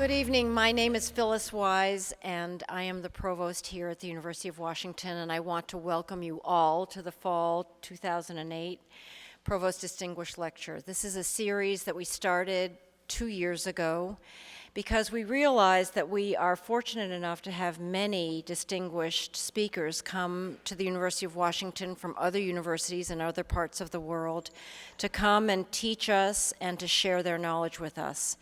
Good evening. My name is Phyllis Wise, and I am the provost here at the University of Washington, and I want to welcome you all to the Fall 2008 Provost Distinguished Lecture. This is a series that we started 2 years ago because we realized that we are fortunate enough to have many distinguished speakers come to the University of Washington from other universities and other parts of the world to come and teach us and to share their knowledge with us.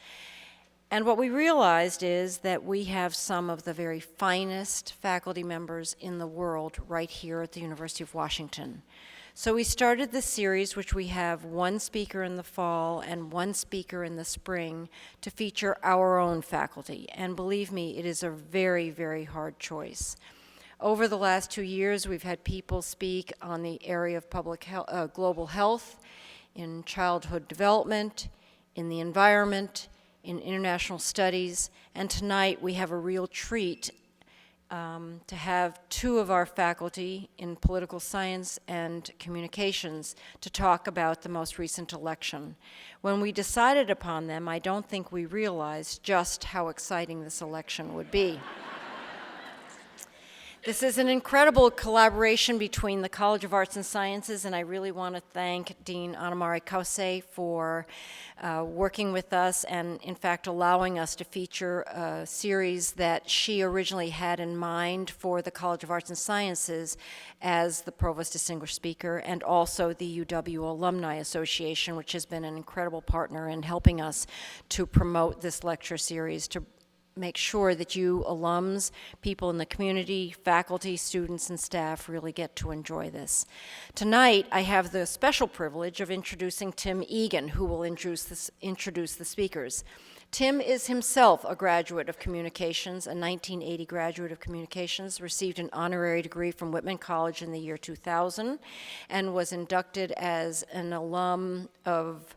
And what we realized is that we have some of the very finest faculty members in the world right here at the University of Washington. So we started this series, which we have one speaker in the fall and one speaker in the spring, to feature our own faculty. And believe me, it is a very, very hard choice. Over the last 2 years, we've had people speak on the area of global health, in childhood development, in the environment, in international studies, and tonight we have a real treat to have two of our faculty in political science and communications to talk about the most recent election. When we decided upon them, I don't think we realized just how exciting this election would be. This is an incredible collaboration between the College of Arts and Sciences, and I really want to thank Dean Anamari Kose for working with us and, in fact, allowing us to feature a series that she originally had in mind for the College of Arts and Sciences as the Provost Distinguished Speaker, and also the UW Alumni Association, which has been an incredible partner in helping us to promote this lecture series, to make sure that you alums, people in the community, faculty, students, and staff really get to enjoy this. Tonight, I have the special privilege of introducing Tim Egan, who will introduce the speakers. Tim is himself a graduate of communications, a 1980 graduate of communications, received an honorary degree from Whitman College in the year 2000, and was inducted as an alum of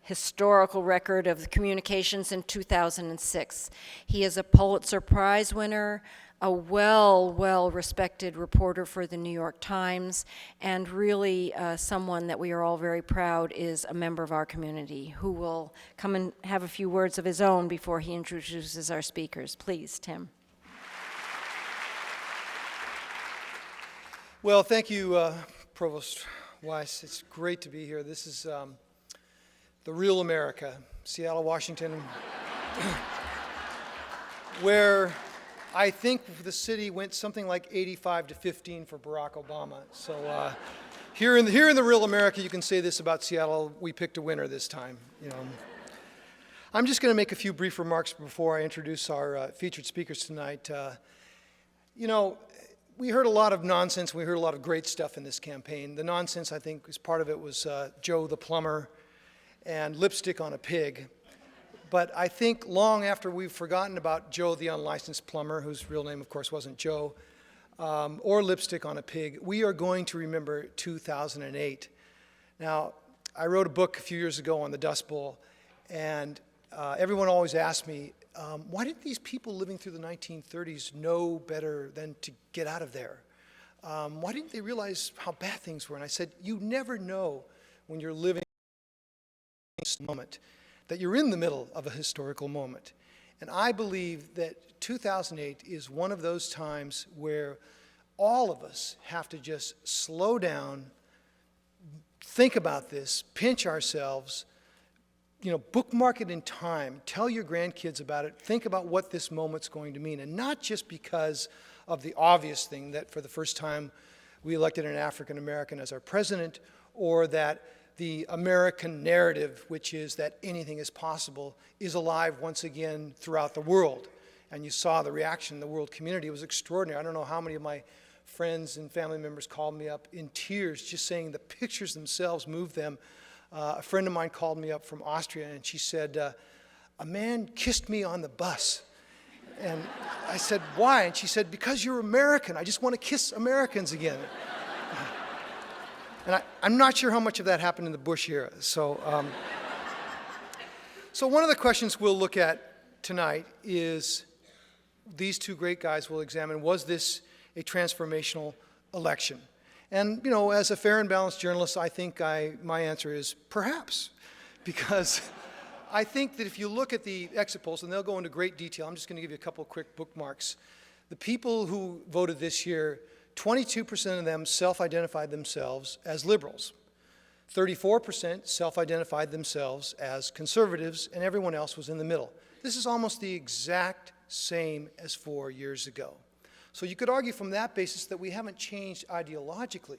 historical record of the communications in 2006. He is a Pulitzer Prize winner, a well-respected reporter for the New York Times, and really someone that we are all very proud is a member of our community, who will come and have a few words of his own before he introduces our speakers. Please, Tim. Well, thank you, Provost Weiss. It's great to be here. This is the real America, Seattle, Washington, where I think the city went something like 85-15 for Barack Obama. So here in the real America, you can say this about Seattle: we picked a winner this time. You know, I'm just going to make a few brief remarks before I introduce our featured speakers tonight. You know, we heard a lot of nonsense. We heard a lot of great stuff in this campaign. The nonsense, I think, as part of it was Joe the plumber and lipstick on a pig. But I think long after we've forgotten about Joe the unlicensed plumber, whose real name of course wasn't Joe, or lipstick on a pig, we are going to remember 2008. Now, I wrote a book a few years ago on the Dust Bowl, and everyone always asked me, why didn't these people living through the 1930s know better than to get out of there? Why didn't they realize how bad things were? And I said, you never know when you're living moment, that you're in the middle of a historical moment. And I believe that 2008 is one of those times where all of us have to just slow down, think about this, pinch ourselves, you know, bookmark it in time, tell your grandkids about it, think about what this moment's going to mean, and not just because of the obvious thing that for the first time we elected an African American as our president, or that the American narrative, which is that anything is possible, is alive once again throughout the world. And you saw the reaction in the world community. It was extraordinary. I don't know how many of my friends and family members called me up in tears, just saying the pictures themselves moved them. A friend of mine called me up from Austria, and she said, a man kissed me on the bus. And I said, why? And she said, because you're American. I just want to kiss Americans again. And I'm not sure how much of that happened in the Bush era. So one of the questions we'll look at tonight is, these two great guys will examine, was this a transformational election? And, you know, as a fair and balanced journalist, I think my answer is perhaps, because I think that if you look at the exit polls, and they'll go into great detail, I'm just going to give you a couple of quick bookmarks. The people who voted this year, 22% of them self-identified themselves as liberals. 34% self-identified themselves as conservatives, and everyone else was in the middle. This is almost the exact same as 4 years ago. So you could argue from that basis that we haven't changed ideologically.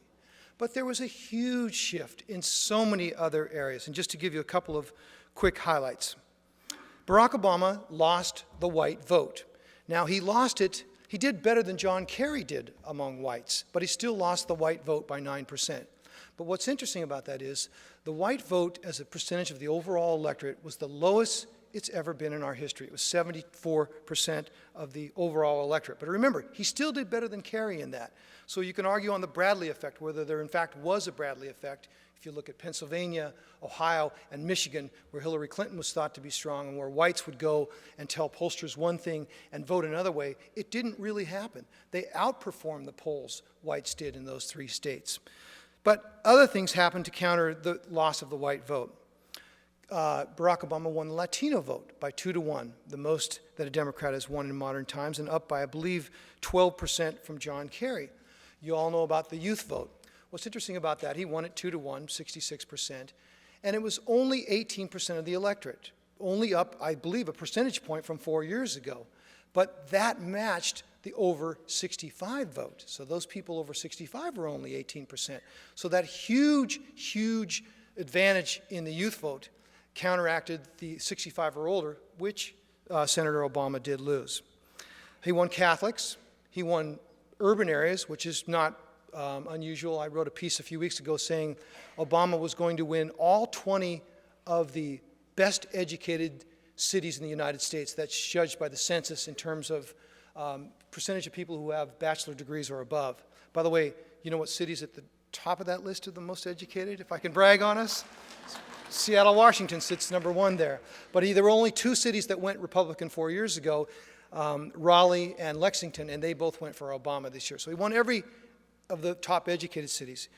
But there was a huge shift in so many other areas. And just to give you a couple of quick highlights. Barack Obama lost the white vote. Now, he lost it. He did better than John Kerry did among whites, but he still lost the white vote by 9%. But what's interesting about that is the white vote as a percentage of the overall electorate was the lowest it's ever been in our history. It was 74% of the overall electorate. But remember, he still did better than Kerry in that. So you can argue on the Bradley effect, whether there in fact was a Bradley effect. If you look at Pennsylvania, Ohio, and Michigan, where Hillary Clinton was thought to be strong and where whites would go and tell pollsters one thing and vote another way, it didn't really happen. They outperformed the polls, whites did in those 3 states. But other things happened to counter the loss of the white vote. Barack Obama won the Latino vote by 2-1, the most that a Democrat has won in modern times, and up by, I believe, 12% from John Kerry. You all know about the youth vote. What's interesting about that, he won it 2-1, 66%, and it was only 18% of the electorate, only up, I believe, a percentage point from 4 years ago. But that matched the over 65 vote. So those people over 65 were only 18%. So that huge, huge advantage in the youth vote counteracted the 65 or older, which Senator Obama did lose. He won Catholics. He won urban areas, which is not unusual. I wrote a piece a few weeks ago saying Obama was going to win all 20 of the best educated cities in the United States. That's judged by the census in terms of percentage of people who have bachelor degrees or above. By the way, you know what city's at the top of that list of the most educated, if I can brag on us? Seattle, Washington sits number 1 there. But there were only 2 cities that went Republican 4 years ago, Raleigh and Lexington, and they both went for Obama this year. So he won every of the top educated cities.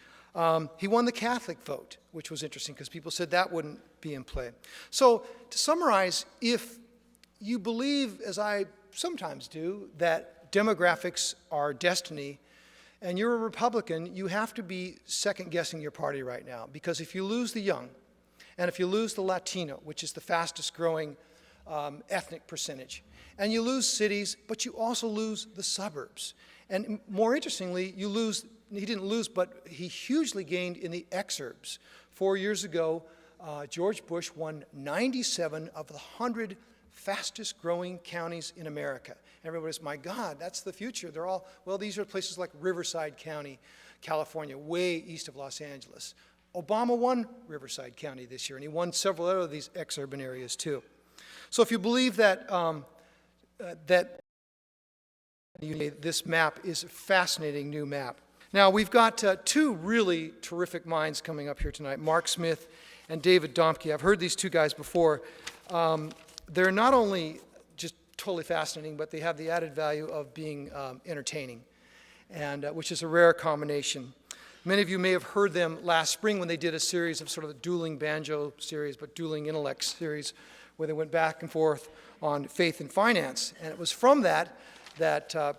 He won the Catholic vote, which was interesting because people said that wouldn't be in play. So to summarize, if you believe, as I sometimes do, that demographics are destiny, and you're a Republican, you have to be second-guessing your party right now. Because if you lose the young, and if you lose the Latino, which is the fastest growing ethnic percentage, and you lose cities, but you also lose the suburbs. And more interestingly, he didn't lose, but he hugely gained in the exurbs. 4 years ago, George Bush won 97 of the 100 fastest growing counties in America. Everybody's, my God, that's the future. They're all, well, these are places like Riverside County, California, way east of Los Angeles. Obama won Riverside County this year, and he won several other of these exurban areas too. So if you believe that this map is a fascinating new map. Now, we've got 2 really terrific minds coming up here tonight, Mark Smith and David Domke. I've heard these 2 guys before. They're not only just totally fascinating, but they have the added value of being entertaining, and which is a rare combination. Many of you may have heard them last spring when they did a series of sort of a dueling banjo series, but dueling intellects series, where they went back and forth on faith and finance. And it was from that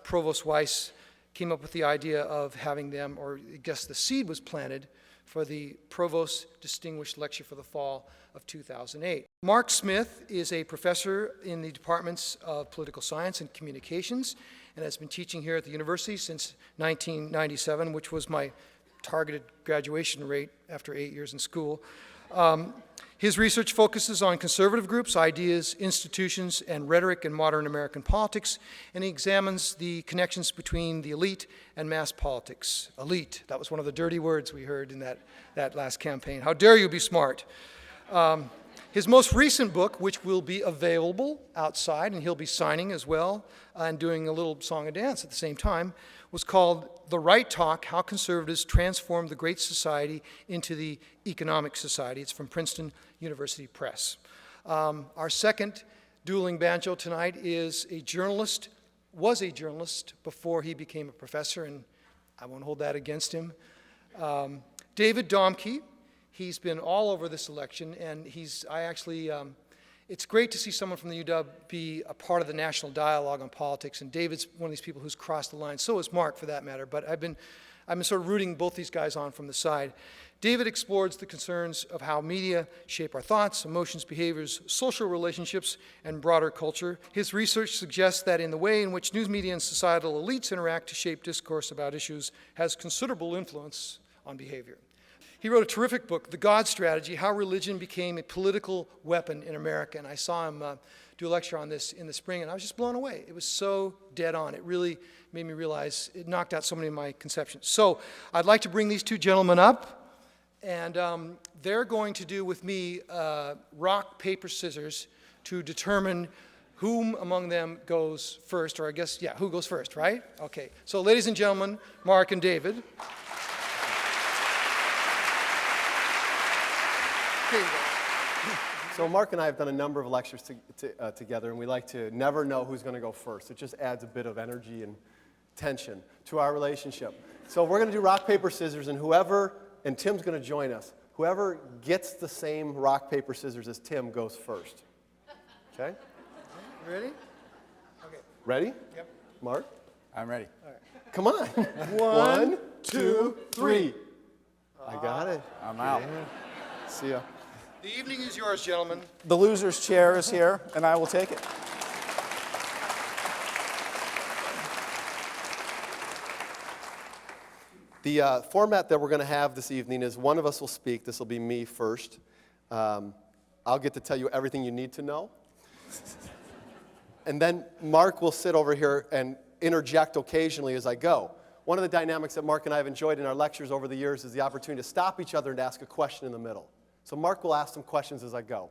Provost Weiss came up with the idea of having them, or I guess the seed was planted, for the Provost Distinguished Lecture for the fall of 2008. Mark Smith is a professor in the departments of political science and communications, and has been teaching here at the university since 1997, which was my targeted graduation rate after 8 years in school. His research focuses on conservative groups, ideas, institutions, and rhetoric in modern American politics, and he examines the connections between the elite and mass politics. Elite, that was one of the dirty words we heard in that last campaign. How dare you be smart? His most recent book, which will be available outside, and he'll be signing as well, and doing a little song and dance at the same time, was called The Right Talk, How Conservatives Transformed the Great Society into the Economic Society. It's from Princeton University Press. Our second dueling banjo tonight is was a journalist before he became a professor, and I won't hold that against him. David Domke. He's been all over this election, and I actually It's great to see someone from the UW be a part of the national dialogue on politics, and David's one of these people who's crossed the line. So is Mark, for that matter, but I've been sort of rooting both these guys on from the side. David explores the concerns of how media shape our thoughts, emotions, behaviors, social relationships, and broader culture. His research suggests that in the way in which news media and societal elites interact to shape discourse about issues has considerable influence on behavior. He wrote a terrific book, The God Strategy, How Religion Became a Political Weapon in America, and I saw him do a lecture on this in the spring, and I was just blown away. It was so dead on. It really made me realize, it knocked out so many of my conceptions. So I'd like to bring these two gentlemen up, and they're going to do with me rock, paper, scissors to determine whom among them goes first, or I guess, yeah, who goes first, right? Okay, so ladies and gentlemen, Mark and David. So Mark and I have done a number of lectures together, and we like to never know who's going to go first. It just adds a bit of energy and tension to our relationship. So we're going to do rock, paper, scissors, and Tim's going to join us. Whoever gets the same rock, paper, scissors as Tim goes first. Okay? Ready? Okay. Ready? Yep. Mark? I'm ready. All right. Come on. 1, 2, 3. I got it. I'm out. Yeah. See ya. The evening is yours, gentlemen. The loser's chair is here, and I will take it. The format that we're going to have this evening is one of us will speak. This will be me first. I'll get to tell you everything you need to know. And then Mark will sit over here and interject occasionally as I go. One of the dynamics that Mark and I have enjoyed in our lectures over the years is the opportunity to stop each other and ask a question in the middle. So Mark will ask some questions as I go,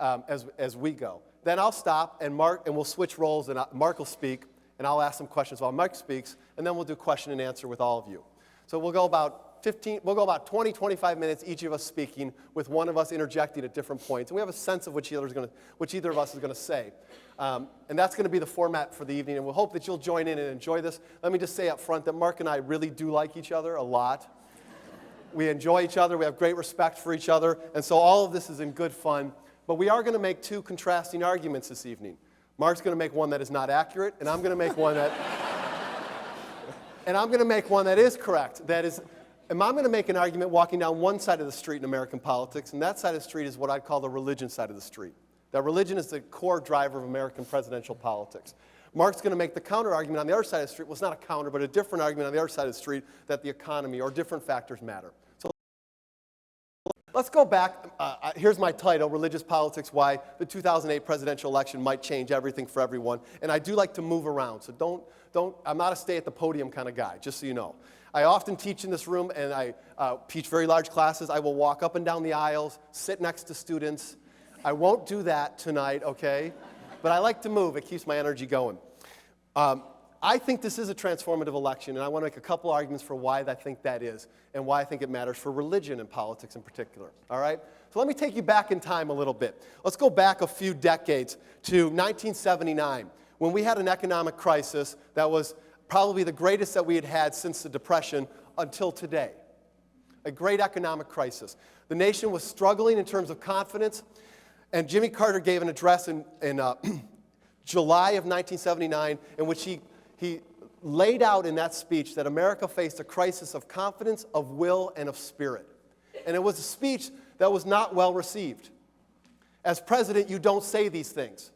as we go. Then I'll stop, and we'll switch roles, and Mark will speak, and I'll ask some questions while Mark speaks, and then we'll do question and answer with all of you. So we'll go about 20, 25 minutes, each of us speaking, with one of us interjecting at different points. And we have a sense of which either of us is going to say. And that's going to be the format for the evening, and we'll hope that you'll join in and enjoy this. Let me just say up front that Mark and I really do like each other a lot. We enjoy each other, we have great respect for each other, and so all of this is in good fun. But we are going to make two contrasting arguments this evening. Mark's going to make one that is not accurate, and I'm going to make one that is correct. And I'm going to make an argument walking down one side of the street in American politics, and that side of the street is what I'd call the religion side of the street. That religion is the core driver of American presidential politics. Mark's going to make the counter argument on the other side of the street. Well, it's not a counter, but a different argument on the other side of the street that the economy or different factors matter. So let's go back. Here's my title, Religious Politics, Why the 2008 Presidential Election Might Change Everything for Everyone. And I do like to move around, so I'm not a stay-at-the-podium kind of guy, just so you know. I often teach in this room, and I teach very large classes. I will walk up and down the aisles, sit next to students. I won't do that tonight, okay? But I like to move. It keeps my energy going. I think this is a transformative election, and I want to make a couple arguments for why I think that is and why I think it matters for religion and politics in particular, all right? So let me take you back in time a little bit. Let's go back a few decades to 1979, when we had an economic crisis that was probably the greatest that we had had since the Depression until today. A great economic crisis. The nation was struggling in terms of confidence, and Jimmy Carter gave an address in July of 1979 in which he laid out in that speech that America faced a crisis of confidence, of will, and of spirit. And it was a speech that was not well received. As president, you don't say these things.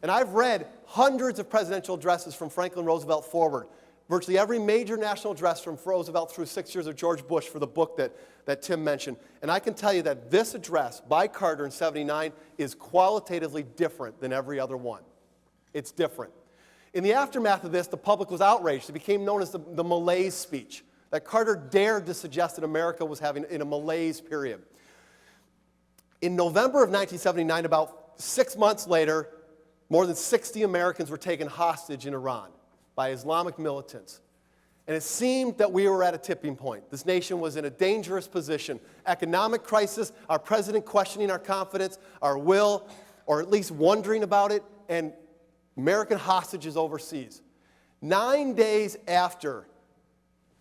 And I've read hundreds of presidential addresses from Franklin Roosevelt forward, virtually every major national address from Roosevelt through 6 years of George Bush for the book that Tim mentioned. And I can tell you that this address by Carter in 79 is qualitatively different than every other one. It's different. In the aftermath of this, the public was outraged. It became known as the malaise speech, that Carter dared to suggest that America was having in a malaise period. In November of 1979, about 6 months later, more than 60 Americans were taken hostage in Iran by Islamic militants. And it seemed that we were at a tipping point. This nation was in a dangerous position. Economic crisis, our president questioning our confidence, our will, or at least wondering about it, and American hostages overseas. 9 days after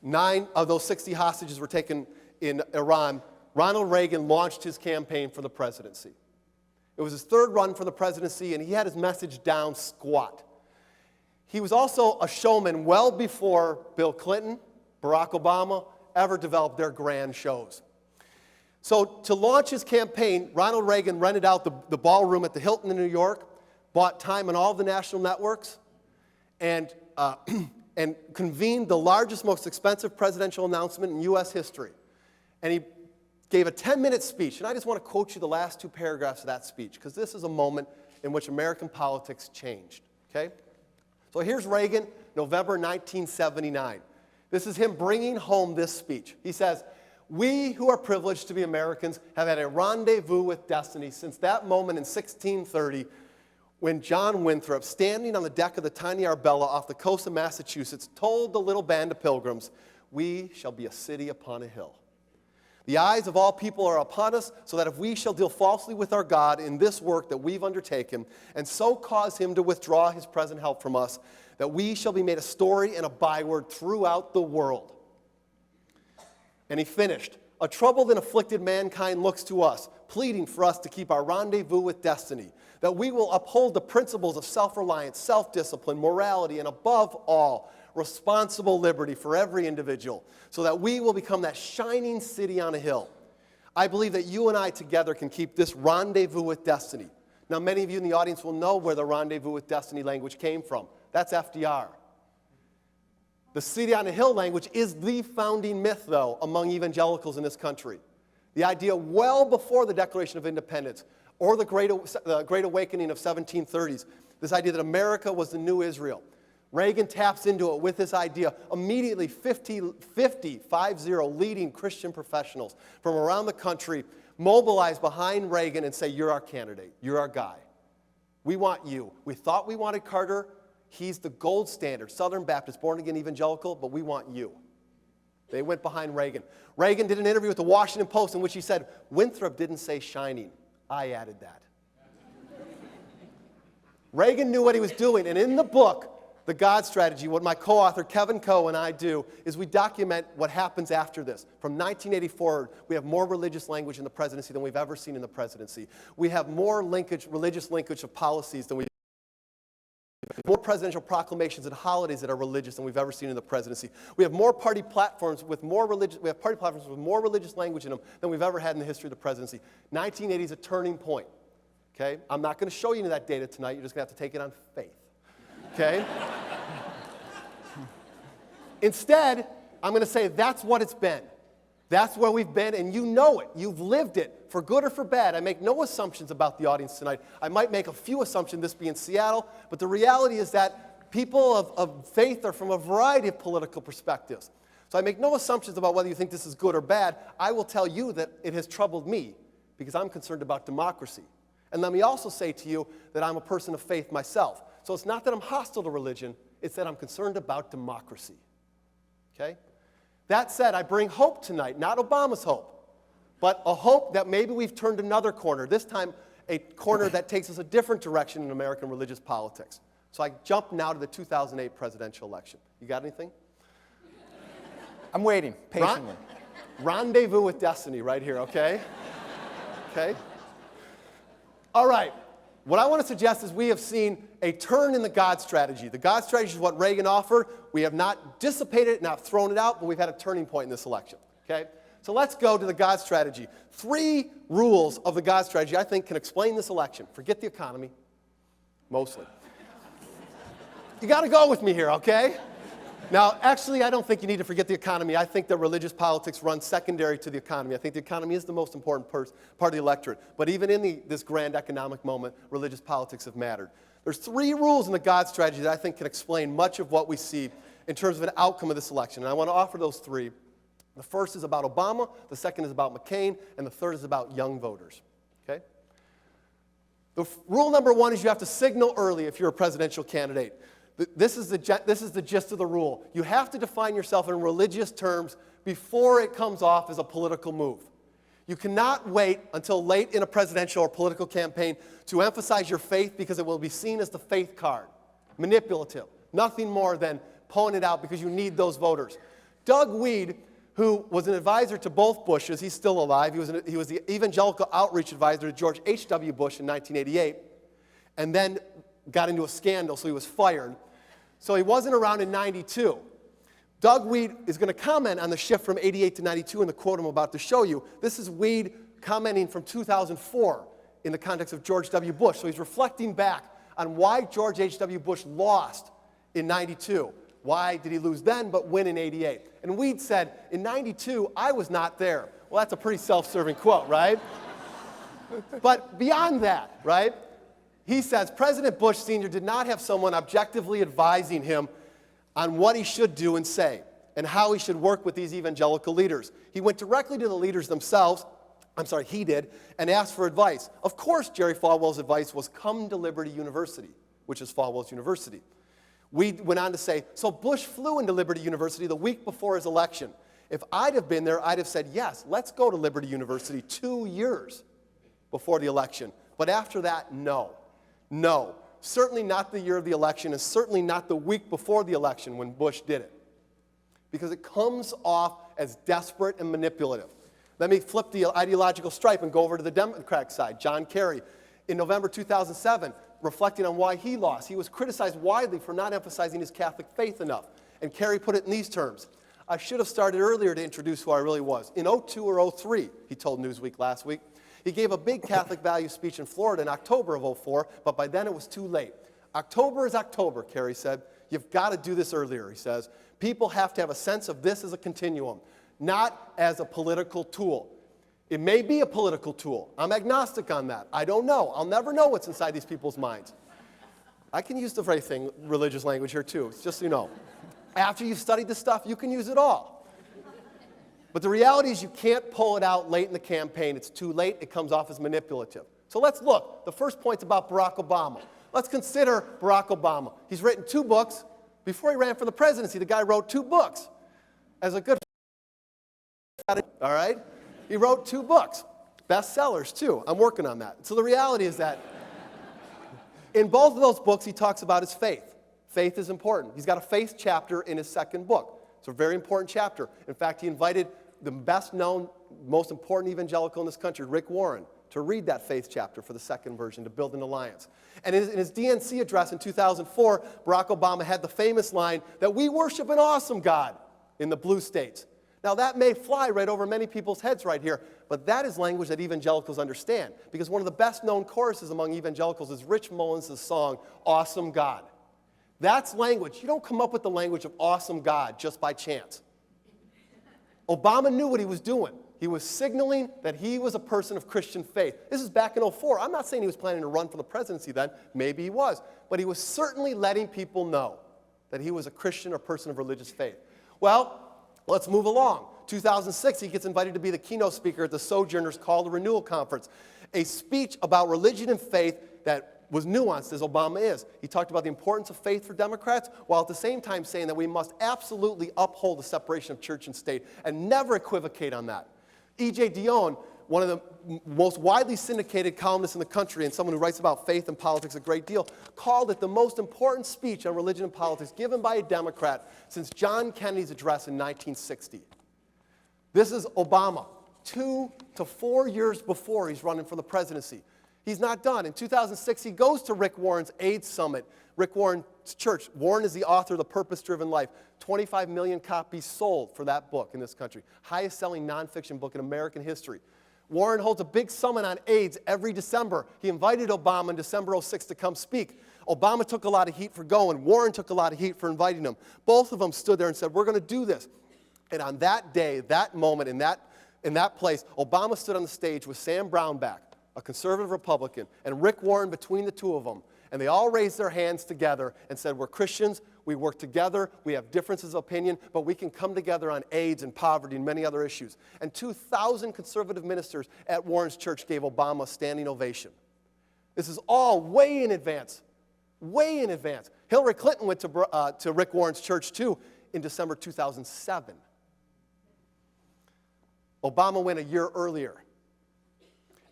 9 of those 60 hostages were taken in Iran, Ronald Reagan launched his campaign for the presidency. It was his third run for the presidency, and he had his message down squat. He was also a showman well before Bill Clinton, Barack Obama ever developed their grand shows. So to launch his campaign, Ronald Reagan rented out the ballroom at the Hilton in New York, bought time on all of the national networks, and convened the largest, most expensive presidential announcement in U.S. history. And he gave a 10-minute speech, and I just want to quote you the last two paragraphs of that speech, because this is a moment in which American politics changed, okay? So here's Reagan, November 1979. This is him bringing home this speech. He says, "We who are privileged to be Americans have had a rendezvous with destiny since that moment in 1630 when John Winthrop, standing on the deck of the tiny Arbella off the coast of Massachusetts, told the little band of pilgrims, 'We shall be a city upon a hill.' The eyes of all people are upon us, so that if we shall deal falsely with our God in this work that we've undertaken, and so cause him to withdraw his present help from us, that we shall be made a story and a byword throughout the world." And he finished, "A troubled and afflicted mankind looks to us, pleading for us to keep our rendezvous with destiny, that we will uphold the principles of self-reliance, self-discipline, morality, and above all, responsible liberty for every individual, so that we will become that shining city on a hill. I believe that you and I together can keep this rendezvous with destiny." Now, many of you in the audience will know where the rendezvous with destiny language came from. That's FDR. The city on a hill language is the founding myth, though, among evangelicals in this country. The idea well before the Declaration of Independence or the Great Awakening of 1730s, this idea that America was the new Israel. Reagan taps into it with this idea. Immediately, 50 leading Christian professionals from around the country mobilize behind Reagan and say, "You're our candidate. You're our guy. We want you. We thought we wanted Carter. He's the gold standard, Southern Baptist, born-again evangelical, but we want you." They went behind Reagan. Reagan did an interview with the Washington Post in which he said, "Winthrop didn't say shining. I added that." Reagan knew what he was doing, and in the book, The God Strategy, what my co-author Kevin Coe and I do is we document what happens after this. From 1984, we have more religious language in the presidency than we've ever seen in the presidency. We have more religious linkage of policies than we've more presidential proclamations and holidays that are religious than we've ever seen in the presidency. We have more party platforms with more religious language in them than we've ever had in the history of the presidency. 1980 is a turning point. Okay? I'm not going to show you that data tonight. You're just going to have to take it on faith. Okay? Instead, I'm going to say that's what it's been. That's where we've been, and you know it. You've lived it, for good or for bad. I make no assumptions about the audience tonight. I might make a few assumptions, this being Seattle, but the reality is that people of faith are from a variety of political perspectives. So I make no assumptions about whether you think this is good or bad. I will tell you that it has troubled me because I'm concerned about democracy. And let me also say to you that I'm a person of faith myself. So it's not that I'm hostile to religion, it's that I'm concerned about democracy. Okay? That said, I bring hope tonight, not Obama's hope, but a hope that maybe we've turned another corner, this time a corner that takes us a different direction in American religious politics. So I jump now to the 2008 presidential election. You got anything? I'm waiting patiently. Rendezvous with destiny right here, okay? Okay? All right. What I want to suggest is we have seen a turn in the God strategy. The God strategy is what Reagan offered. We have not dissipated it, not thrown it out, but we've had a turning point in this election. Okay? So let's go to the God strategy. 3 rules of the God strategy I think can explain this election. Forget the economy, mostly. You got to go with me here, okay? Now, actually, I don't think you need to forget the economy. I think that religious politics runs secondary to the economy. I think the economy is the most important part of the electorate. But even in this grand economic moment, religious politics have mattered. There's 3 rules in the God strategy that I think can explain much of what we see in terms of an outcome of this election. And I want to offer those 3. The first is about Obama, the second is about McCain, and the third is about young voters. Okay? Rule number 1 is you have to signal early if you're a presidential candidate. This is the gist of the rule. You have to define yourself in religious terms before it comes off as a political move. You cannot wait until late in a presidential or political campaign to emphasize your faith because it will be seen as the faith card. Manipulative. Nothing more than pulling it out because you need those voters. Doug Weed, who was an advisor to both Bushes. He's still alive. He was the evangelical outreach advisor to George H.W. Bush in 1988, and then got into a scandal, so he was fired. So he wasn't around in 92. Doug Weed is going to comment on the shift from 88 to 92 in the quote I'm about to show you. This is Weed commenting from 2004 in the context of George W. Bush. So he's reflecting back on why George H.W. Bush lost in 92. Why did he lose then but win in 88? And Weed said, in 92, I was not there. Well, that's a pretty self-serving quote, right? But beyond that, right, he says, President Bush Sr. did not have someone objectively advising him on what he should do and say and how he should work with these evangelical leaders. He went directly to the leaders themselves, he did, and asked for advice. Of course, Jerry Falwell's advice was come to Liberty University, which is Falwell's university. We went on to say, so Bush flew into Liberty University the week before his election. If I'd have been there, I'd have said, yes, let's go to Liberty University 2 years before the election. But after that, no. No. Certainly not the year of the election, and certainly not the week before the election when Bush did it. Because it comes off as desperate and manipulative. Let me flip the ideological stripe and go over to the Democratic side. John Kerry, in November 2007, reflecting on why he lost. He was criticized widely for not emphasizing his Catholic faith enough. And Kerry put it in these terms. I should have started earlier to introduce who I really was. In 02 or 03, he told Newsweek last week, he gave a big Catholic values speech in Florida in October of 04, but by then it was too late. October is October, Kerry said. You've got to do this earlier, he says. People have to have a sense of this as a continuum, not as a political tool. It may be a political tool. I'm agnostic on that. I don't know. I'll never know what's inside these people's minds. I can use the very thing, religious language here too, just so you know. After you've studied this stuff, you can use it all. But the reality is you can't pull it out late in the campaign. It's too late. It comes off as manipulative. So let's look. The first point's about Barack Obama. Let's consider Barack Obama. He's written 2 books. Before he ran for the presidency, the guy wrote 2 books. As a good all right? He wrote 2 books. Bestsellers, too. I'm working on that. So the reality is that in both of those books, he talks about his faith. Faith is important. He's got a faith chapter in his second book. It's a very important chapter. In fact, he invited the best-known, most important evangelical in this country, Rick Warren, to read that faith chapter for the second version to build an alliance. And in his DNC address in 2004, Barack Obama had the famous line that we worship an awesome God in the blue states. Now, that may fly right over many people's heads right here, but that is language that evangelicals understand, because one of the best-known choruses among evangelicals is Rich Mullins' song, Awesome God. That's language. You don't come up with the language of awesome God just by chance. Obama knew what he was doing. He was signaling that he was a person of Christian faith. This is back in 04. I'm not saying he was planning to run for the presidency then. Maybe he was. But he was certainly letting people know that he was a Christian or person of religious faith. Well, let's move along. 2006, he gets invited to be the keynote speaker at the Sojourners Call to Renewal Conference, a speech about religion and faith that was nuanced as Obama is. He talked about the importance of faith for Democrats, while at the same time saying that we must absolutely uphold the separation of church and state and never equivocate on that. E.J. Dionne, one of the most widely syndicated columnists in the country and someone who writes about faith and politics a great deal, called it the most important speech on religion and politics given by a Democrat since John Kennedy's address in 1960. This is Obama, 2 to 4 years before he's running for the presidency. He's not done. In 2006, he goes to Rick Warren's AIDS Summit. Rick Warren's church. Warren is the author of The Purpose-Driven Life. 25 million copies sold for that book in this country. Highest-selling nonfiction book in American history. Warren holds a big summit on AIDS every December. He invited Obama in December 06 to come speak. Obama took a lot of heat for going. Warren took a lot of heat for inviting him. Both of them stood there and said, we're going to do this. And on that day, that moment, in that place, Obama stood on the stage with Sam Brownback, a conservative Republican, and Rick Warren between the two of them. And they all raised their hands together and said, we're Christians, we work together, we have differences of opinion, but we can come together on AIDS and poverty and many other issues. And 2,000 conservative ministers at Warren's church gave Obama a standing ovation. This is all way in advance, way in advance. Hillary Clinton went to Rick Warren's church too in December 2007. Obama went a year earlier.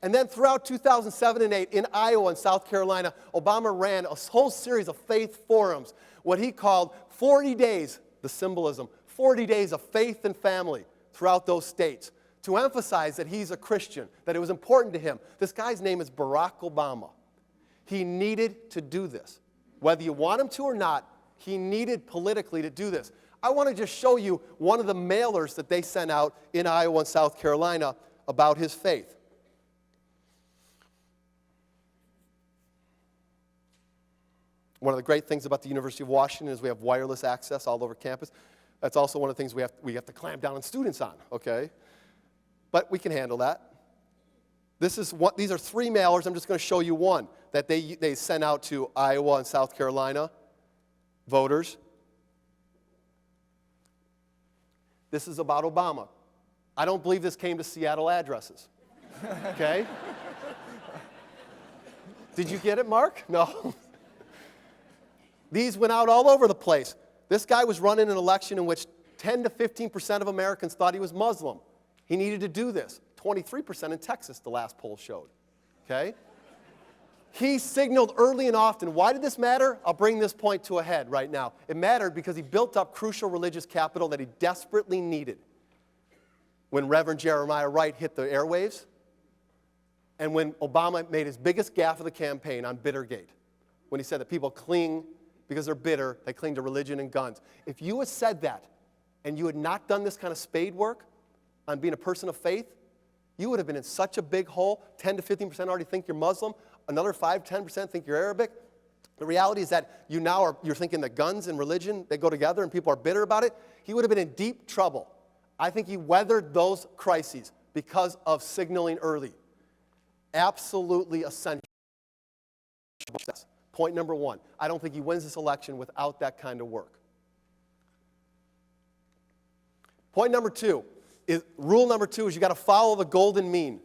And then throughout 2007 and 2008, in Iowa and South Carolina, Obama ran a whole series of faith forums, what he called 40 days, the symbolism, 40 days of faith and family. throughout those states to emphasize that he's a Christian, that it was important to him. This guy's name is Barack Obama. He needed to do this. Whether you want him to or not, he needed politically to do this. I want to just show you one of the mailers that they sent out in Iowa and South Carolina about his faith. One of the great things about the University of Washington is we have wireless access all over campus. That's also one of the things we have to clamp down on students on, okay? But we can handle that. These are 3 mailers. I'm just going to show you one that they sent out to Iowa and South Carolina voters. This is about Obama. I don't believe this came to Seattle addresses, okay? Did you get it, Mark? No. These went out all over the place. This guy was running an election in which 10 to 15% of Americans thought he was Muslim. He needed to do this. 23% in Texas, the last poll showed. Okay? He signaled early and often. Why did this matter? I'll bring this point to a head right now. It mattered because he built up crucial religious capital that he desperately needed when Reverend Jeremiah Wright hit the airwaves and when Obama made his biggest gaffe of the campaign on Bittergate, when he said that people cling because they're bitter, they cling to religion and guns. If you had said that and you had not done this kind of spade work on being a person of faith, you would have been in such a big hole. 10 to 15% already think you're Muslim. Another 5, 10% think you're Arabic. The reality is that you're thinking that guns and religion, they go together and people are bitter about it. He would have been in deep trouble. I think he weathered those crises because of signaling early. Absolutely essential. Point number 1, I don't think he wins this election without that kind of work. Point number 2, rule number 2 is you got to follow the golden mean.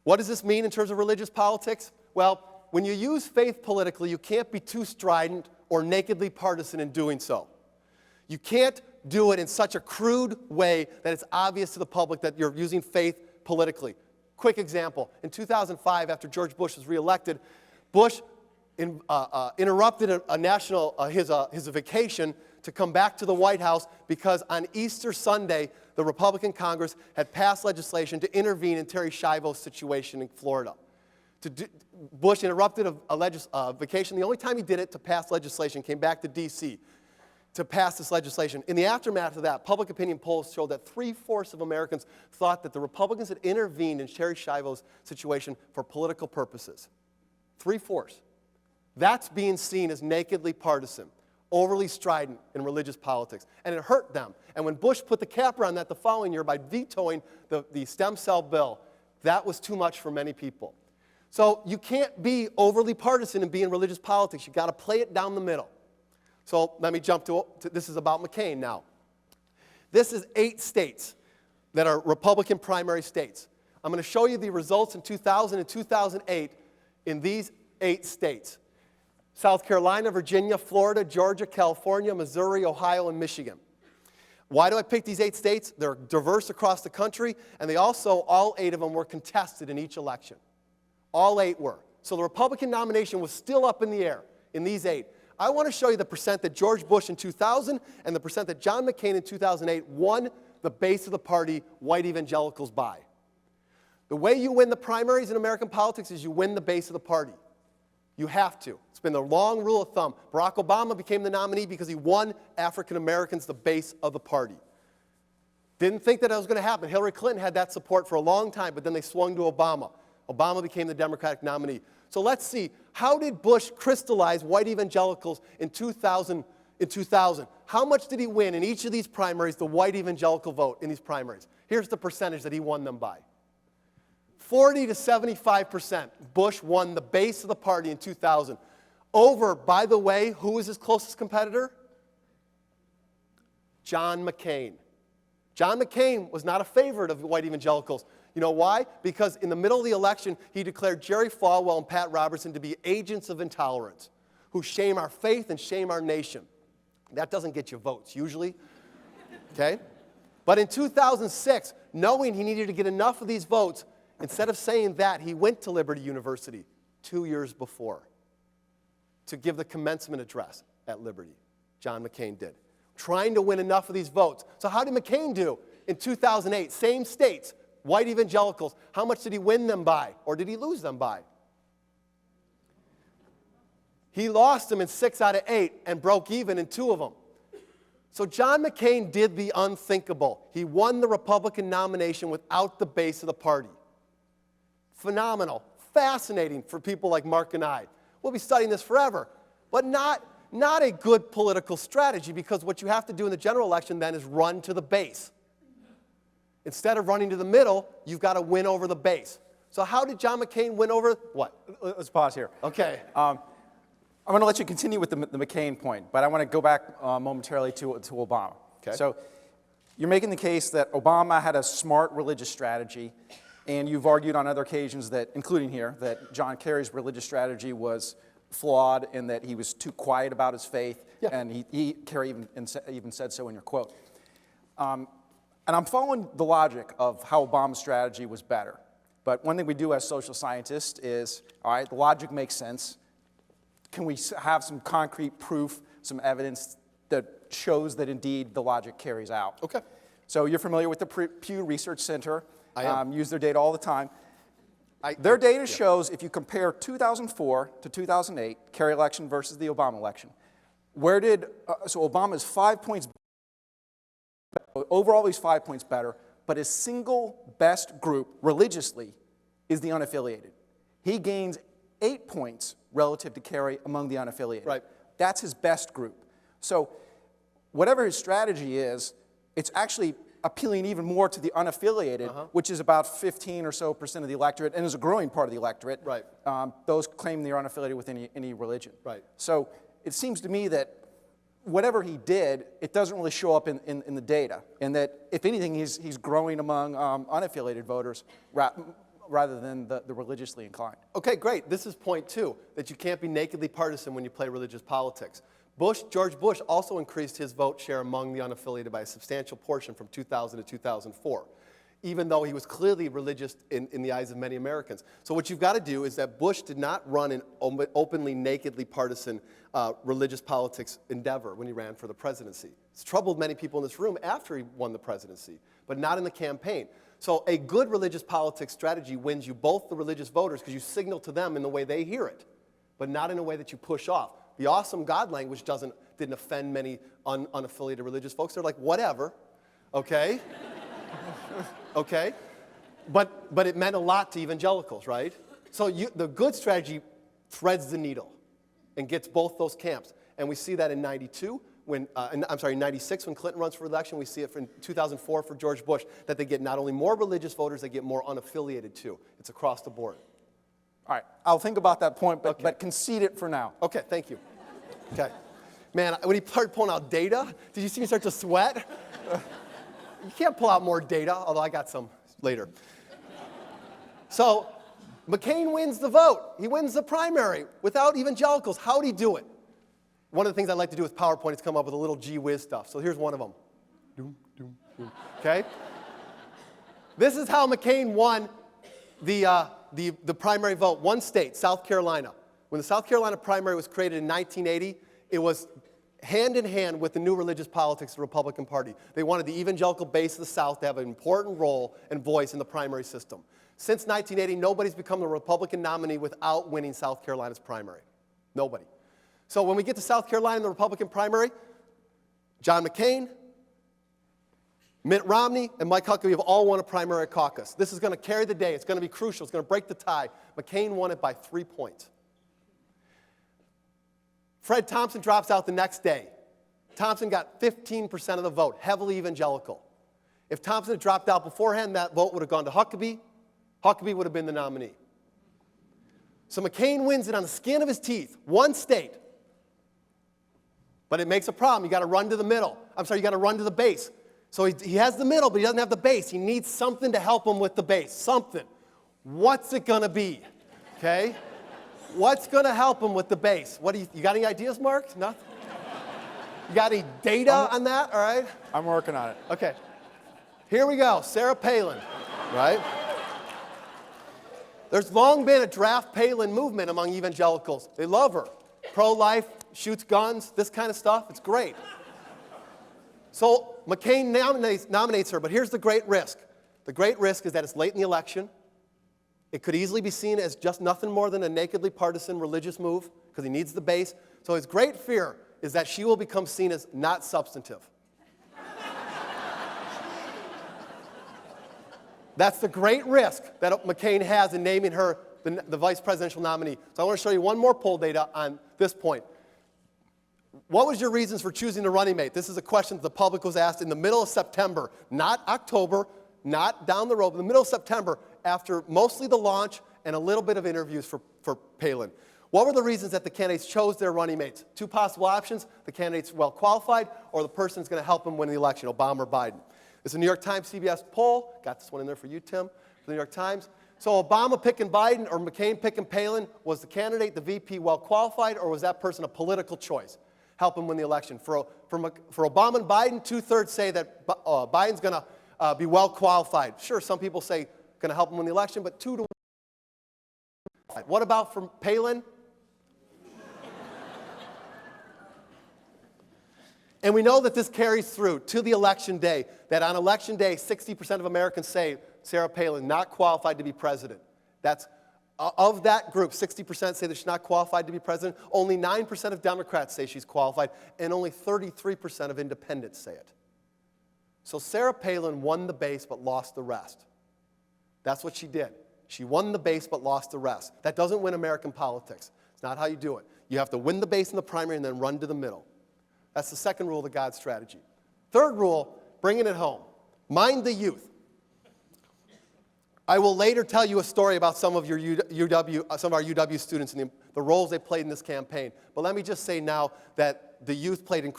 What does this mean in terms of religious politics? Well, when you use faith politically, you can't be too strident or nakedly partisan in doing so. You can't do it in such a crude way that it's obvious to the public that you're using faith politically. Quick example, in 2005, after George Bush was reelected, Bush interrupted his vacation to come back to the White House because on Easter Sunday, the Republican Congress had passed legislation to intervene in Terry Schiavo's situation in Florida. Bush interrupted a vacation. The only time he did it to pass legislation, came back to D.C. to pass this legislation. In the aftermath of that, public opinion polls showed that 3/4 of Americans thought that the Republicans had intervened in Terry Schiavo's situation for political purposes. 3/4. That's being seen as nakedly partisan, overly strident in religious politics. And it hurt them. And when Bush put the capper on that the following year by vetoing the stem cell bill, that was too much for many people. So you can't be overly partisan and be in religious politics. You've got to play it down the middle. So let me jump to this is about McCain now. This is 8 states that are Republican primary states. I'm going to show you the results in 2000 and 2008 in these 8 states. South Carolina, Virginia, Florida, Georgia, California, Missouri, Ohio, and Michigan. Why do I pick these 8 states? They're diverse across the country, and all 8 of them were contested in each election. All 8 were. So the Republican nomination was still up in the air in these 8. I want to show you the percent that George Bush in 2000 and the percent that John McCain in 2008 won the base of the party, white evangelicals, by. The way you win the primaries in American politics is you win the base of the party. You have to. It's been the long rule of thumb. Barack Obama became the nominee because he won African Americans the base of the party. Didn't think that was going to happen. Hillary Clinton had that support for a long time, but then they swung to Obama. Obama became the Democratic nominee. So let's see, how did Bush crystallize white evangelicals in 2000? How much did he win in each of these primaries, the white evangelical vote in these primaries? Here's the percentage that he won them by. 40 to 75%, Bush won the base of the party in 2000. Over, by the way, who was his closest competitor? John McCain. John McCain was not a favorite of white evangelicals. You know why? Because in the middle of the election, he declared Jerry Falwell and Pat Robertson to be agents of intolerance who shame our faith and shame our nation. That doesn't get you votes, usually. Okay? But in 2006, knowing he needed to get enough of these votes, instead of saying that, he went to Liberty University 2 years before to give the commencement address at Liberty. John McCain did. Trying to win enough of these votes. So how did McCain do? in 2008, same states, white evangelicals, how much did he win them by, or did he lose them by? He lost them in 6 out of 8 and broke even in 2 of them. So John McCain did the unthinkable. He won the Republican nomination without the base of the party. Phenomenal, fascinating for people like Mark and I. We'll be studying this forever, but not a good political strategy, because what you have to do in the general election then is run to the base. Instead of running to the middle, you've got to win over the base. So how did John McCain win over what? Let's pause here. Okay. I'm going to let you continue with the McCain point, but I want to go back momentarily to Obama. Okay. So you're making the case that Obama had a smart religious strategy, and you've argued on other occasions that, including here, that John Kerry's religious strategy was flawed and that he was too quiet about his faith, Yeah. and Kerry even said so in your quote. And I'm following the logic of how Obama's strategy was better. But one thing we do as social scientists is, all right, the logic makes sense. Can we have some concrete proof, some evidence that shows that indeed the logic carries out? Okay. So you're familiar with the Pew Research Center. I am. Use their data all the time. Their data shows, if you compare 2004 to 2008, Kerry election versus the Obama election, so Obama's 5 points, overall he's 5 points better, but his single best group religiously is the unaffiliated. He gains 8 points relative to Kerry among the unaffiliated. Right. That's his best group. So whatever his strategy is, it's actually appealing even more to the unaffiliated, which is about 15% or so of the electorate, and is a growing part of the electorate. Right. Those claim they're unaffiliated with any religion. Right. So it seems to me that whatever he did, it doesn't really show up in the data, and that if anything, he's growing among unaffiliated voters rather than the religiously inclined. Okay, great. This is point 2, that you can't be nakedly partisan when you play religious politics. George Bush also increased his vote share among the unaffiliated by a substantial portion from 2000 to 2004, even though he was clearly religious in the eyes of many Americans. So what you've got to do is that Bush did not run an openly, nakedly partisan religious politics endeavor when he ran for the presidency. It's troubled many people in this room after he won the presidency, but not in the campaign. So a good religious politics strategy wins you both the religious voters because you signal to them in the way they hear it, but not in a way that you push off. The awesome God language didn't offend many unaffiliated religious folks. They're like, whatever, okay? Okay? But it meant a lot to evangelicals, right? So the good strategy threads the needle and gets both those camps. And we see that in 96 when Clinton runs for election. We see it in 2004 for George Bush, that they get not only more religious voters, they get more unaffiliated too. It's across the board. All right, I'll think about that point, Okay. but concede it for now. Okay, thank you. Okay. Man, when he started pulling out data, did you see me start to sweat? You can't pull out more data, although I got some later. So McCain wins the vote. He wins the primary without evangelicals. How'd he do it? One of the things I like to do with PowerPoint is come up with a little gee whiz stuff. So here's one of them. Doom, doom, doom. Okay? This is how McCain won the primary vote. One state, South Carolina. When the South Carolina primary was created in 1980, it was hand in hand with the new religious politics of the Republican Party. They wanted the evangelical base of the South to have an important role and voice in the primary system. Since 1980, nobody's become the Republican nominee without winning South Carolina's primary. Nobody. So when we get to South Carolina in the Republican primary, John McCain, Mitt Romney, and Mike Huckabee have all won a primary caucus. This is going to carry the day. It's going to be crucial. It's going to break the tie. McCain won it by 3 points. Fred Thompson drops out the next day. Thompson got 15% of the vote, heavily evangelical. If Thompson had dropped out beforehand, that vote would have gone to Huckabee. Huckabee would have been the nominee. So McCain wins it on the skin of his teeth, one state. But it makes a problem. You got to run to the middle. You got to run to the base. So he has the middle, but he doesn't have the base. He needs something to help him with the base. Something. What's it going to be? Okay? What's going to help him with the base? You got any ideas, Mark? Nothing? You got any data on that? All right? I'm working on it. Okay. Here we go. Sarah Palin, right? There's long been a draft Palin movement among evangelicals. They love her. Pro-life, shoots guns, this kind of stuff. It's great. So McCain nominates her, but here's the great risk. The great risk is that it's late in the election. It could easily be seen as just nothing more than a nakedly partisan religious move because he needs the base. So his great fear is that she will become seen as not substantive. That's the great risk that McCain has in naming her the vice presidential nominee. So I want to show you one more poll data on this point. What was your reasons for choosing a running mate? This is a question that the public was asked in the middle of September, not October, not down the road, but in the middle of September, after mostly the launch and a little bit of interviews for Palin. What were the reasons that the candidates chose their running mates? Two possible options: the candidate's well qualified, or the person's going to help them win the election, Obama or Biden. It's a New York Times CBS poll. Got this one in there for you, Tim, for the New York Times. So Obama picking Biden or McCain picking Palin, was the candidate, the VP, well qualified, or was that person a political choice? Help him win the election. For Obama and Biden, 2/3 say that Biden's going to be well qualified. Sure, some people say going to help him win the election, but 2 to 1. What about from Palin? And we know that this carries through to the election day, that on election day, 60% of Americans say Sarah Palin not qualified to be president. That's of that group, 60% say that she's not qualified to be president. Only 9% of Democrats say she's qualified, and only 33% of independents say it. So Sarah Palin won the base but lost the rest. That's what she did. She won the base but lost the rest. That doesn't win American politics. It's not how you do it. You have to win the base in the primary and then run to the middle. That's the second rule of the God strategy. Third rule, bringing it home. Mind the youth. I will later tell you a story about some of our UW students and the roles they played in this campaign. But let me just say now that the youth played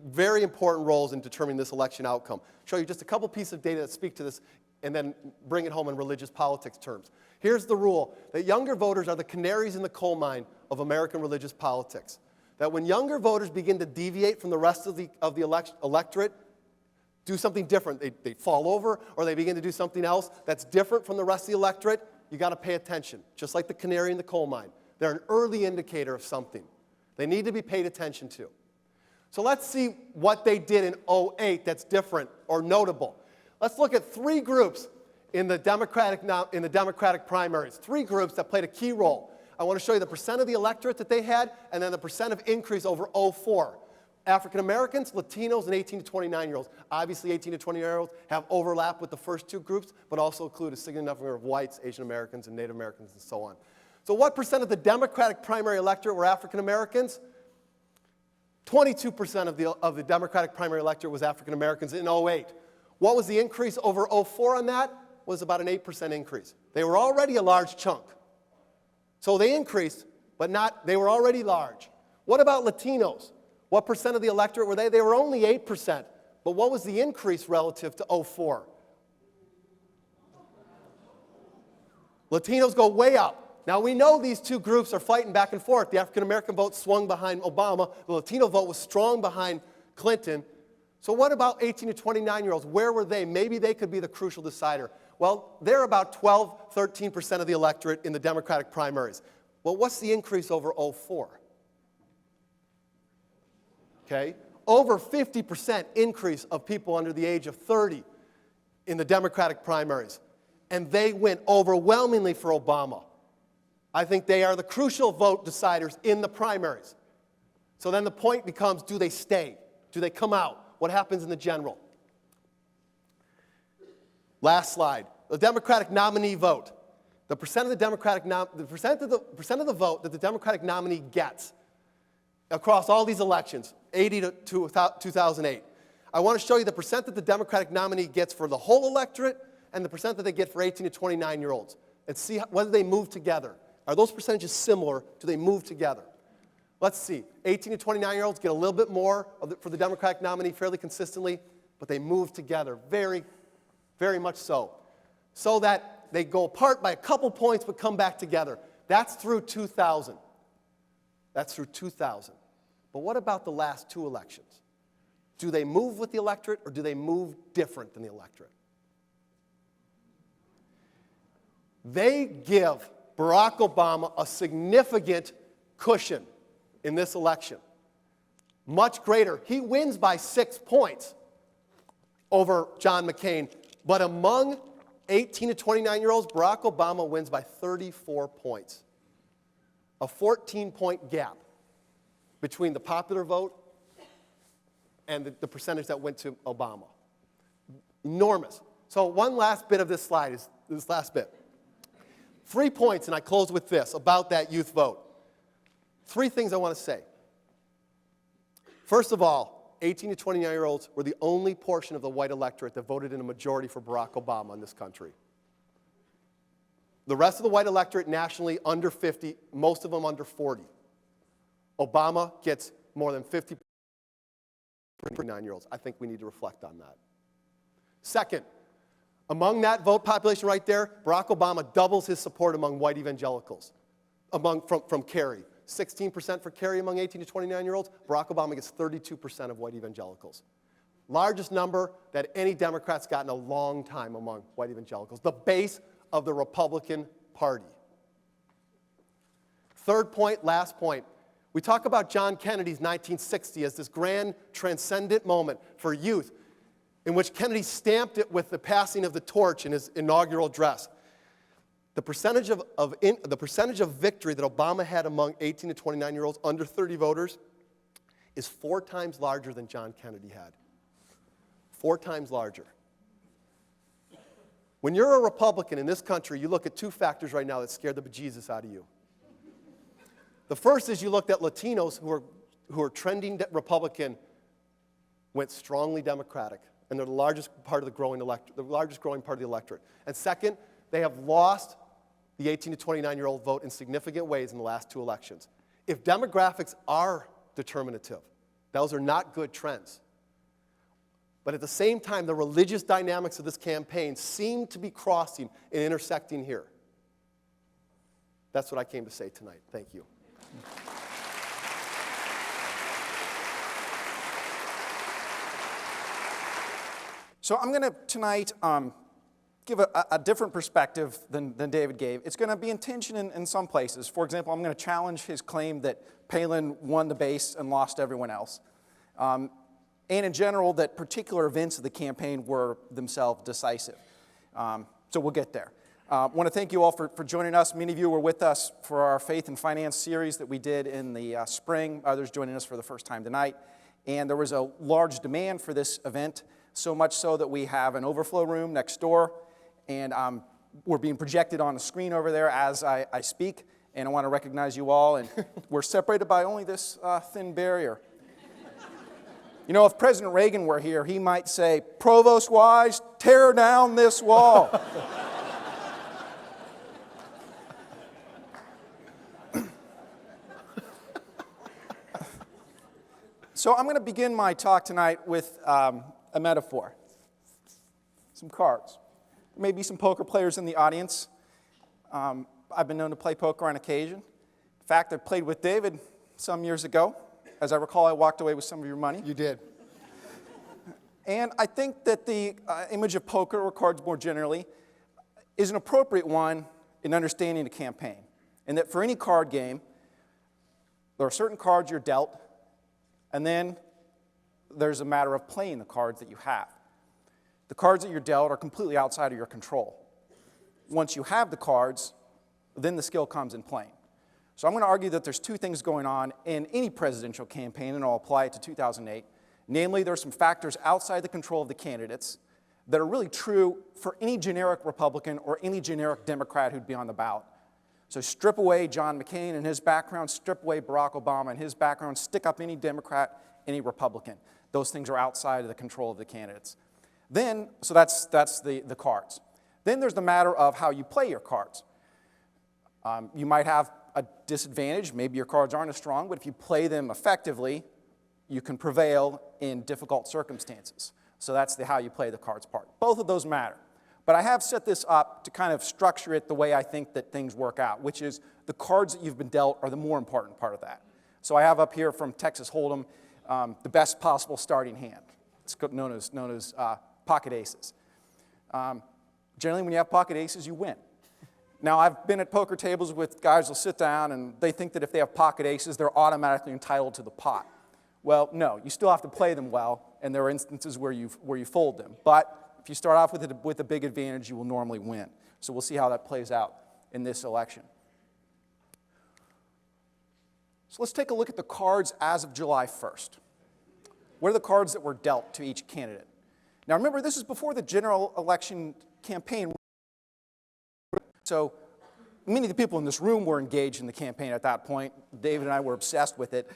very important roles in determining this election outcome. Show you just a couple pieces of data that speak to this, and then bring it home in religious politics terms. Here's the rule, that younger voters are the canaries in the coal mine of American religious politics. That when younger voters begin to deviate from the rest of the electorate, do something different, they fall over, or they begin to do something else that's different from the rest of the electorate, you got to pay attention. Just like the canary in the coal mine. They're an early indicator of something. They need to be paid attention to. So let's see what they did in 2008 that's different or notable. Let's look at 3 groups in the Democratic primaries. 3 groups that played a key role. I want to show you the percent of the electorate that they had, and then the percent of increase over 2004. African Americans, Latinos, and 18 to 29-year-olds. Obviously, 18 to 29-year-olds have overlap with the first 2 groups, but also include a significant number of whites, Asian Americans, and Native Americans, and so on. So what percent of the Democratic primary electorate were African Americans? 22% of the Democratic primary electorate was African Americans in 2008. What was the increase over 2004 on that? Was about an 8% increase. They were already a large chunk. So they increased, but they were already large. What about Latinos? What percent of the electorate were they? They were only 8%. But what was the increase relative to 2004? Latinos go way up. Now we know these 2 groups are fighting back and forth. The African American vote swung behind Obama. The Latino vote was strong behind Clinton. So what about 18 to 29-year-olds? Where were they? Maybe they could be the crucial decider. Well, they're about 12, 13% of the electorate in the Democratic primaries. Well, what's the increase over 2004? Okay, over 50% increase of people under the age of 30 in the Democratic primaries. And they went overwhelmingly for Obama. I think they are the crucial vote deciders in the primaries. So then the point becomes, do they stay? Do they come out? What happens in the general? Last slide. The Democratic nominee vote. The percent of the vote that the Democratic nominee gets across all these elections, 80 to 2008. I want to show you the percent that the Democratic nominee gets for the whole electorate and the percent that they get for 18 to 29-year-olds, and see whether they move together. Are those percentages similar? Do they move together? Let's see. 18 to 29-year-olds get a little bit more for the Democratic nominee fairly consistently, but they move together very, very much so. So that they go apart by a couple points but come back together. That's through 2000. That's through 2000. But what about the last 2 elections? Do they move with the electorate, or do they move different than the electorate? They give Barack Obama a significant cushion in this election. Much greater. He wins by 6 points. over John McCain. But among 18 to 29-year-olds, Barack Obama wins by 34 points. A 14-point gap between the popular vote and the percentage that went to Obama. Enormous. So one last bit of this slide is this last bit. 3 points, and I close with this, about that youth vote. 3 things I want to say. First of all, 18 to 29-year-olds were the only portion of the white electorate that voted in a majority for Barack Obama in this country. The rest of the white electorate nationally under 50, most of them under 40. Obama gets more than 50 29-year-olds. I think we need to reflect on that. Second, among that vote population right there, Barack Obama doubles his support among white evangelicals, from Kerry. 16% for Kerry among 18 to 29-year-olds. Barack Obama gets 32% of white evangelicals. Largest number that any Democrat's got in a long time among white evangelicals. The base of the Republican Party. Third point, last point. We talk about John Kennedy's 1960 as this grand transcendent moment for youth in which Kennedy stamped it with the passing of the torch in his inaugural address. The percentage of victory that Obama had among 18 to 29-year-olds under 30 voters is 4 times larger than John Kennedy had. 4 times larger. When you're a Republican in this country, you look at 2 factors right now that scare the bejesus out of you. The first is you looked at Latinos who are trending Republican, went strongly Democratic, and they're the largest part of the growing part of the electorate. And second, they have lost the 18 to 29-year-old vote in significant ways in the last 2 elections. If demographics are determinative, those are not good trends. But at the same time, the religious dynamics of this campaign seem to be crossing and intersecting here. That's what I came to say tonight. Thank you. So I'm going to tonight give a different perspective than David gave. It's going to be in tension in some places. For example, I'm going to challenge his claim that Palin won the base and lost everyone else. And in general, that particular events of the campaign were themselves decisive. So we'll get there. I want to thank you all for joining us. Many of you were with us for our Faith and Finance series that we did in the spring. Others joining us for the first time tonight. And there was a large demand for this event, so much so that we have an overflow room next door. And we're being projected on the screen over there as I speak. And I want to recognize you all. And we're separated by only this thin barrier. You know, if President Reagan were here, he might say, "Provost Wise, tear down this wall." So I'm going to begin my talk tonight with a metaphor, some cards. There may be some poker players in the audience. I've been known to play poker on occasion. In fact, I played with David some years ago. As I recall, I walked away with some of your money. You did. And I think that the image of poker, or cards more generally, is an appropriate one in understanding a campaign. And that for any card game, there are certain cards you're dealt, and then there's a matter of playing the cards that you have. The cards that you're dealt are completely outside of your control. Once you have the cards, then the skill comes in playing. So I'm going to argue that there's 2 things going on in any presidential campaign, and I'll apply it to 2008. Namely, there are some factors outside the control of the candidates that are really true for any generic Republican or any generic Democrat who'd be on the ballot. So strip away John McCain and his background, strip away Barack Obama and his background, stick up any Democrat, any Republican. Those things are outside of the control of the candidates. Then, so that's the cards. Then there's the matter of how you play your cards. You might have a disadvantage. Maybe your cards aren't as strong, but if you play them effectively, you can prevail in difficult circumstances. So that's the how you play the cards part. Both of those matter. But I have set this up to kind of structure it the way I think that things work out, which is the cards that you've been dealt are the more important part of that. So I have up here from Texas Hold'em the best possible starting hand. It's known as pocket aces. Generally, when you have pocket aces, you win. Now, I've been at poker tables with guys who'll sit down and they think that if they have pocket aces, they're automatically entitled to the pot. Well, no, you still have to play them well, and there are instances where you fold them. But if you start off with a big advantage, you will normally win. So we'll see how that plays out in this election. So let's take a look at the cards as of July 1st. What are the cards that were dealt to each candidate? Now remember, this is before the general election campaign. So many of the people in this room were engaged in the campaign at that point. David and I were obsessed with it.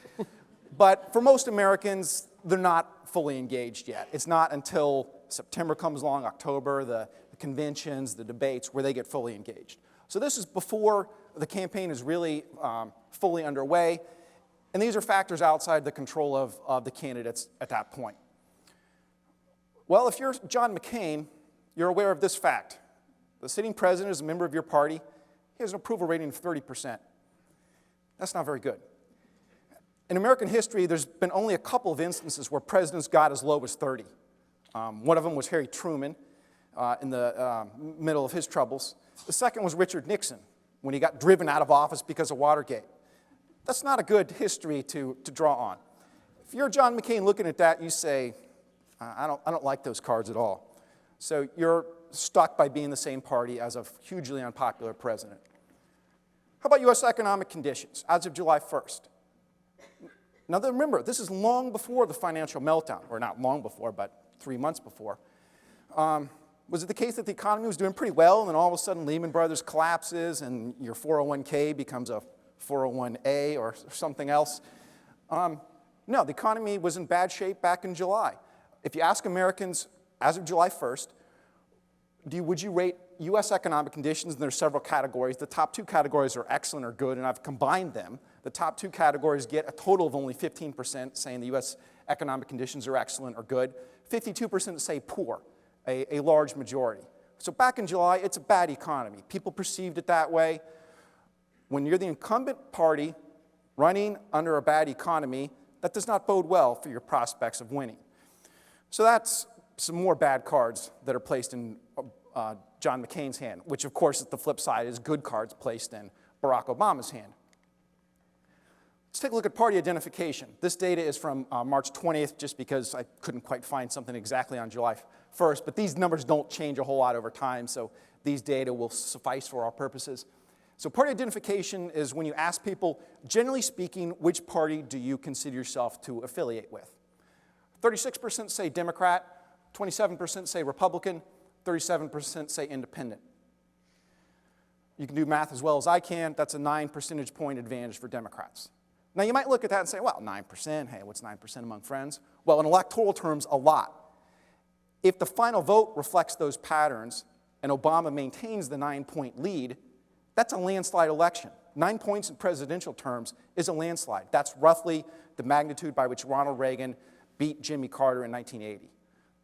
But for most Americans, they're not fully engaged yet. It's not until September comes along, October, the conventions, the debates, where they get fully engaged. So this is before the campaign is really fully underway. And these are factors outside the control of the candidates at that point. Well, if you're John McCain, you're aware of this fact. The sitting president is a member of your party. He has an approval rating of 30%. That's not very good. In American history, there's been only a couple of instances where presidents got as low as 30. One of them was Harry Truman in the middle of his troubles. The second was Richard Nixon when he got driven out of office because of Watergate. That's not a good history to draw on. If you're John McCain looking at that, you say, I don't like those cards at all. So you're stuck by being the same party as a hugely unpopular president. How about U.S. economic conditions as of July 1st? Now remember, this is long before the financial meltdown, or not long before, but 3 months before. Was it the case that the economy was doing pretty well, and then all of a sudden Lehman Brothers collapses and your 401k becomes a 401A or something else? No, the economy was in bad shape back in July. If you ask Americans as of July 1st, would you rate U.S. economic conditions? And there are several categories. The top two categories are excellent or good, and I've combined them. The top two categories get a total of only 15% saying the U.S. economic conditions are excellent or good. 52% say poor, a large majority. So back in July, it's a bad economy. People perceived it that way. When you're the incumbent party running under a bad economy, that does not bode well for your prospects of winning. So that's some more bad cards that are placed in John McCain's hand, which of course, at the flip side, is good cards placed in Barack Obama's hand. Let's take a look at party identification. This data is from March 20th, just because I couldn't quite find something exactly on July 1st, but these numbers don't change a whole lot over time, so these data will suffice for our purposes. So party identification is when you ask people, generally speaking, which party do you consider yourself to affiliate with? 36% say Democrat, 27% say Republican, 37% say independent. You can do math as well as I can. That's a 9 percentage point advantage for Democrats. Now, you might look at that and say, well, 9%, hey, what's 9% among friends? Well, in electoral terms, a lot. If the final vote reflects those patterns and Obama maintains the 9-point lead, that's a landslide election. 9 points in presidential terms is a landslide. That's roughly the magnitude by which Ronald Reagan beat Jimmy Carter in 1980.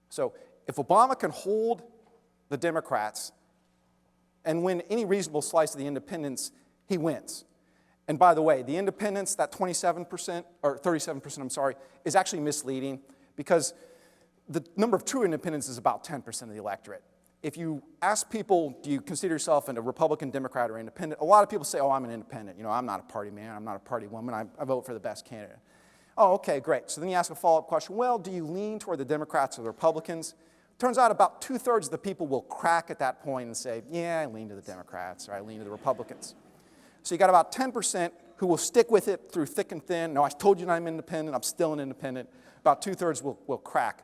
So if Obama can hold the Democrats and win any reasonable slice of the independents, he wins. And by the way, the independents, that 27%, or 37%, I'm sorry, is actually misleading because the number of true independents is about 10% of the electorate. If you ask people, do you consider yourself a Republican, Democrat, or independent? A lot of people say, oh, I'm an independent. You know, I'm not a party man. I'm not a party woman. I vote for the best candidate. Oh, okay, great. So then you ask a follow-up question. Well, do you lean toward the Democrats or the Republicans? Turns out about 2/3 of the people will crack at that point and say, yeah, I lean to the Democrats or I lean to the Republicans. So you got about 10% who will stick with it through thick and thin. No, I told you I'm independent. I'm still an independent. About 2/3 will crack.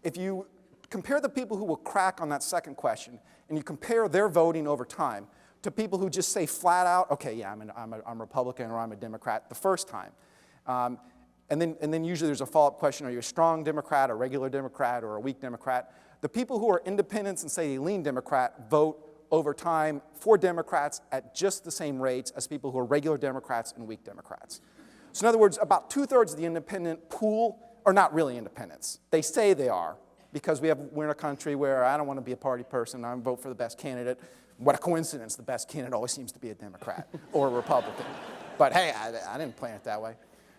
If you compare the people who will crack on that second question and you compare their voting over time to people who just say flat out, okay, yeah, I'm a Republican or I'm a Democrat the first time. And then usually there's a follow-up question, are you a strong Democrat, a regular Democrat, or a weak Democrat? The people who are independents and say they lean Democrat vote over time for Democrats at just the same rates as people who are regular Democrats and weak Democrats. So in other words, about 2/3 of the independent pool are not really independents. They say they are because we're in a country where I don't want to be a party person, I vote for the best candidate. What a coincidence, the best candidate always seems to be a Democrat or a Republican. But hey, I didn't plan it that way.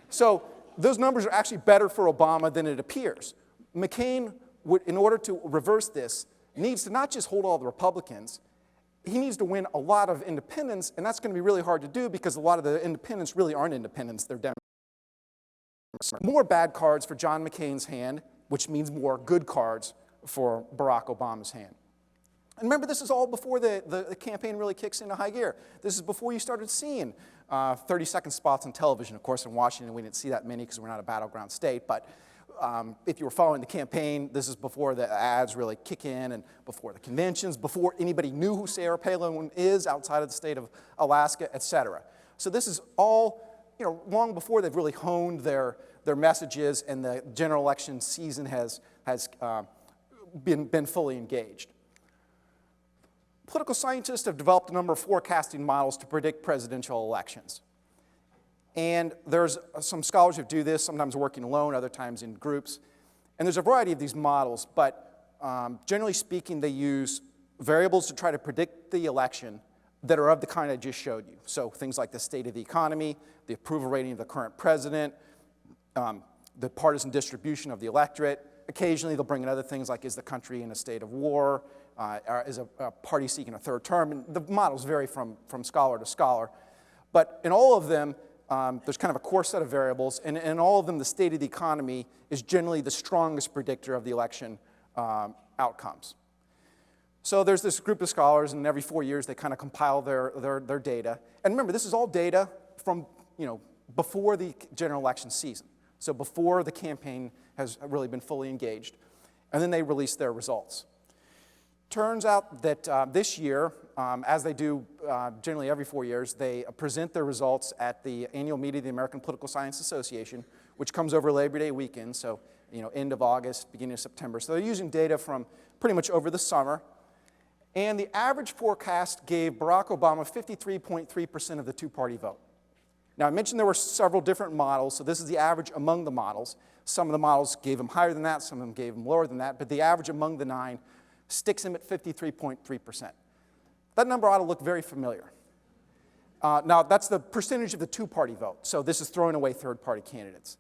So those numbers are actually better for Obama than it appears. McCain, in order to reverse this, needs to not just hold all the Republicans, he needs to win a lot of independents, and that's going to be really hard to do because a lot of the independents really aren't independents, they're Democrats. More bad cards for John McCain's hand which means more good cards for Barack Obama's hand. And remember, this is all before the campaign really kicks into high gear. This is before you started seeing 30-second spots on television. Of course, in Washington, we didn't see that many because we're not a battleground state. But if you were following the campaign, this is before the ads really kick in and before the conventions, before anybody knew who Sarah Palin is outside of the state of Alaska, et cetera. So this is all, long before they've really honed their messages and the general election season has been fully engaged. Political scientists have developed a number of forecasting models to predict presidential elections. And there's some scholars who do this, sometimes working alone, other times in groups. And there's a variety of these models, but generally speaking, they use variables to try to predict the election that are of the kind I just showed you. So things like the state of the economy, the approval rating of the current president, the partisan distribution of the electorate. Occasionally, they'll bring in other things like, is the country in a state of war? Is a party seeking a third term? And the models vary from scholar to scholar. But in all of them, there's kind of a core set of variables. And in all of them, the state of the economy is generally the strongest predictor of the election outcomes. So there's this group of scholars, and every 4 years, they kind of compile their data. And remember, this is all data from before the general election season. So before the campaign has really been fully engaged. And then they release their results. Turns out that this year, as they do generally every 4 years, they present their results at the annual meeting of the American Political Science Association, which comes over Labor Day weekend, so end of August, beginning of September. So they're using data from pretty much over the summer. And the average forecast gave Barack Obama 53.3% of the two-party vote. Now, I mentioned there were several different models, so this is the average among the models. Some of the models gave him higher than that, some of them gave him lower than that, but the average among the 9 sticks him at 53.3%. That number ought to look very familiar. Now, that's the percentage of the two-party vote, so this is throwing away third-party candidates.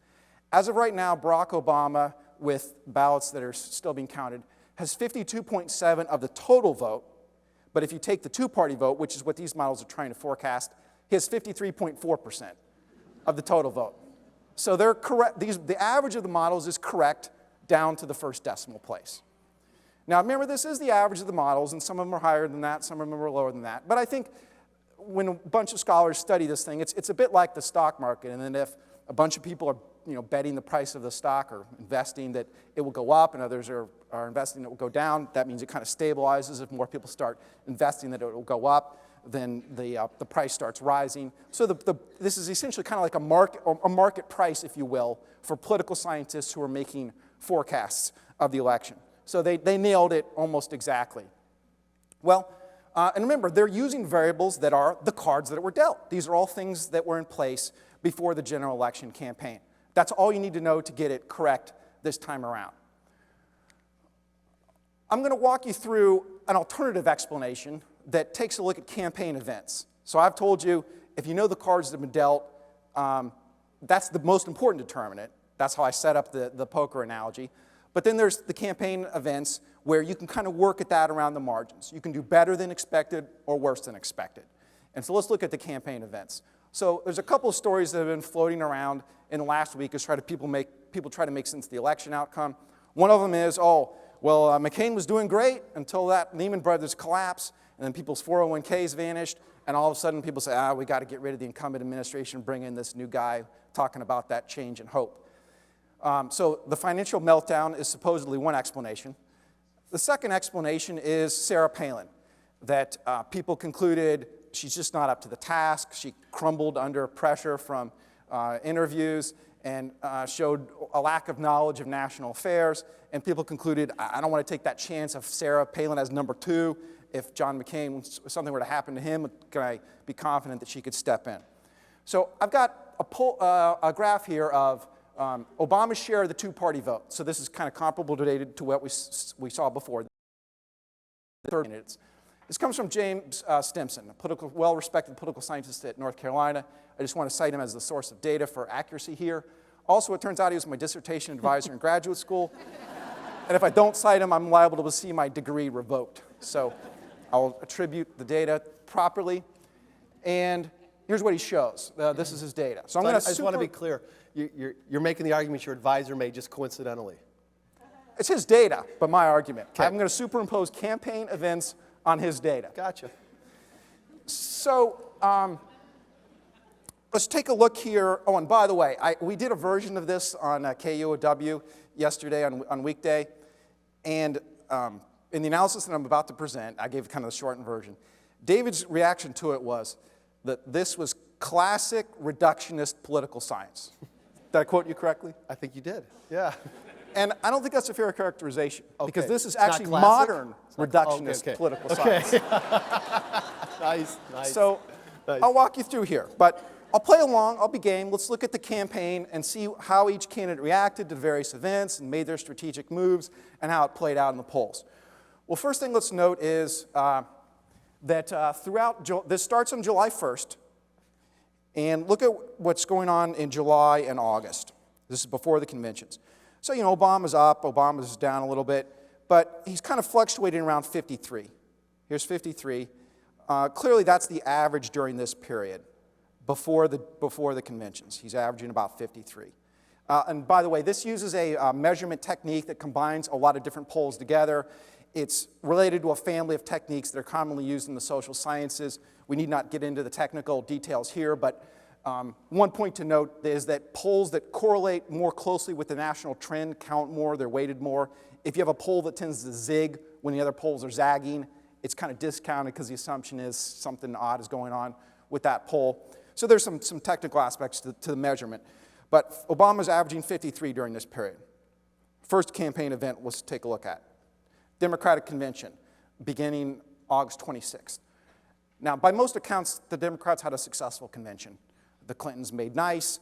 As of right now, Barack Obama, with ballots that are still being counted, has 52.7% of the total vote, but if you take the two-party vote, which is what these models are trying to forecast, he has 53.4% of the total vote. So they're correct. The average of the models is correct down to the first decimal place. Now, remember, this is the average of the models, and some of them are higher than that, some of them are lower than that. But I think when a bunch of scholars study this thing, it's a bit like the stock market. And then if a bunch of people are betting the price of the stock or investing that it will go up, and others are investing that it will go down, that means it kind of stabilizes. If more people start investing that it will go up, then the price starts rising. So this is essentially kind of like a market price, if you will, for political scientists who are making forecasts of the election. So they nailed it almost exactly. Well, and remember, they're using variables that are the cards that were dealt. These are all things that were in place before the general election campaign. That's all you need to know to get it correct this time around. I'm going to walk you through an alternative explanation that takes a look at campaign events. So I've told you, if you know the cards that have been dealt, that's the most important determinant. That's how I set up the poker analogy. But then there's the campaign events where you can kind of work at that around the margins. You can do better than expected or worse than expected. And so let's look at the campaign events. So there's a couple of stories that have been floating around in the last week as people try to make sense of the election outcome. One of them is, McCain was doing great until that Lehman Brothers collapse, and then people's 401ks vanished, and all of a sudden people say, we got to get rid of the incumbent administration, bring in this new guy talking about that change and hope. So the financial meltdown is supposedly one explanation. The second explanation is Sarah Palin, that people concluded she's just not up to the task. She crumbled under pressure from interviews and showed a lack of knowledge of national affairs. And people concluded, I don't want to take that chance of Sarah Palin as number 2. If John McCain, if something were to happen to him, can I be confident that she could step in? So I've got a graph here of Obama's share of the two-party vote. So this is kind of comparable to what we saw before. This comes from James Stimson, a well-respected political scientist at North Carolina. I just want to cite him as the source of data for accuracy here. Also, it turns out he was my dissertation advisor in graduate school. And if I don't cite him, I'm liable to see my degree revoked. So I'll attribute the data properly. And here's what he shows. This is his data. So I just want to be clear. You're making the argument your advisor made just coincidentally. It's his data, but my argument. Okay. I'm going to superimpose campaign events on his data. Gotcha. So let's take a look here. Oh, and by the way, we did a version of this on KUOW yesterday on weekday. And in the analysis that I'm about to present, I gave kind of the shortened version. David's reaction to it was that this was classic reductionist political science. Did I quote you correctly? I think you did. Yeah. And I don't think that's a fair characterization, because this is It's not actually classic? modern reductionist political science. Nice, nice. So I'll walk you through here, but I'll play along, I'll be game. Let's look at the campaign and see how each candidate reacted to various events and made their strategic moves and how it played out in the polls. Well, first thing let's note is that this starts on July 1st, and look at what's going on in July and August. This is before the conventions. So, you know, Obama's up, Obama's down a little bit, but he's kind of fluctuating around 53. Here's 53. Clearly, that's the average during this period, before the conventions. He's averaging about 53. And by the way, this uses a measurement technique that combines a lot of different polls together. It's related to a family of techniques that are commonly used in the social sciences. We need not get into the technical details here, but one point to note is that polls that correlate more closely with the national trend count more, they're weighted more. If you have a poll that tends to zig when the other polls are zagging, it's kind of discounted because the assumption is something odd is going on with that poll. So there's some technical aspects to the measurement. But Obama's averaging 53 during this period. First campaign event, let's take a look at. Democratic Convention, beginning August 26th. Now, by most accounts, the Democrats had a successful convention. The Clintons made nice.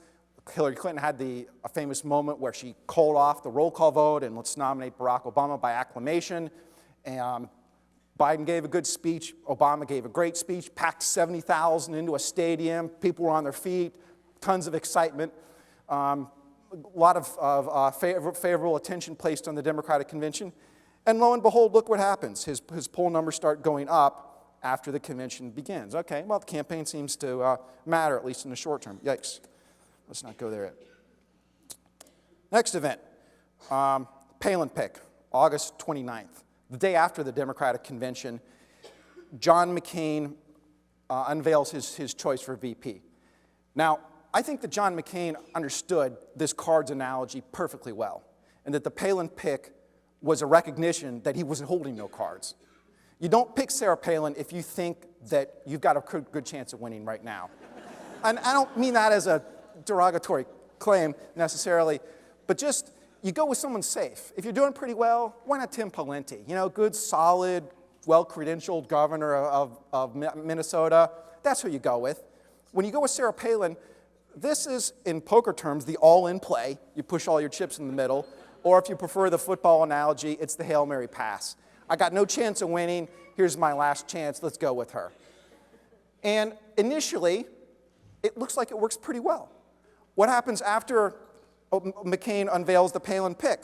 Hillary Clinton had a famous moment where she called off the roll call vote and let's nominate Barack Obama by acclamation. And Biden gave a good speech. Obama gave a great speech, packed 70,000 into a stadium. People were on their feet, tons of excitement. A lot of favorable attention placed on the Democratic Convention. And lo and behold, look what happens. His poll numbers start going up after the convention begins. Okay, well, the campaign seems to matter, at least in the short term. Yikes. Let's not go there yet. Next event, Palin pick, August 29th. The day after the Democratic Convention, John McCain unveils his choice for VP. Now, I think that John McCain understood this cards analogy perfectly well, and that the Palin pick was a recognition that he wasn't holding no cards. You don't pick Sarah Palin if you think that you've got a good chance of winning right now. And I don't mean that as a derogatory claim necessarily, but just you go with someone safe. If you're doing pretty well, why not Tim Pawlenty? You know, good, solid, well-credentialed governor of Minnesota. That's who you go with. When you go with Sarah Palin, this is, in poker terms, the all-in play. You push all your chips in the middle. Or if you prefer the football analogy, it's the Hail Mary pass. I got no chance of winning. Here's my last chance. Let's go with her. And initially, it looks like it works pretty well. What happens after McCain unveils the Palin pick?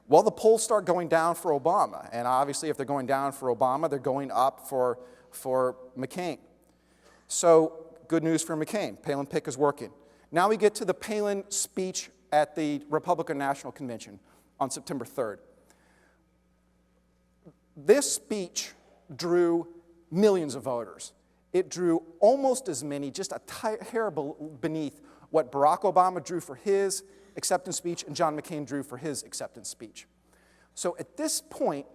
Well, the polls start going down for Obama. And obviously, if they're going down for Obama, they're going up for McCain. So good news for McCain. Palin pick is working. Now we get to the Palin speech at the Republican National Convention on September 3rd. This speech drew millions of voters. It drew almost as many, just a hair beneath what Barack Obama drew for his acceptance speech and John McCain drew for his acceptance speech. So at this point,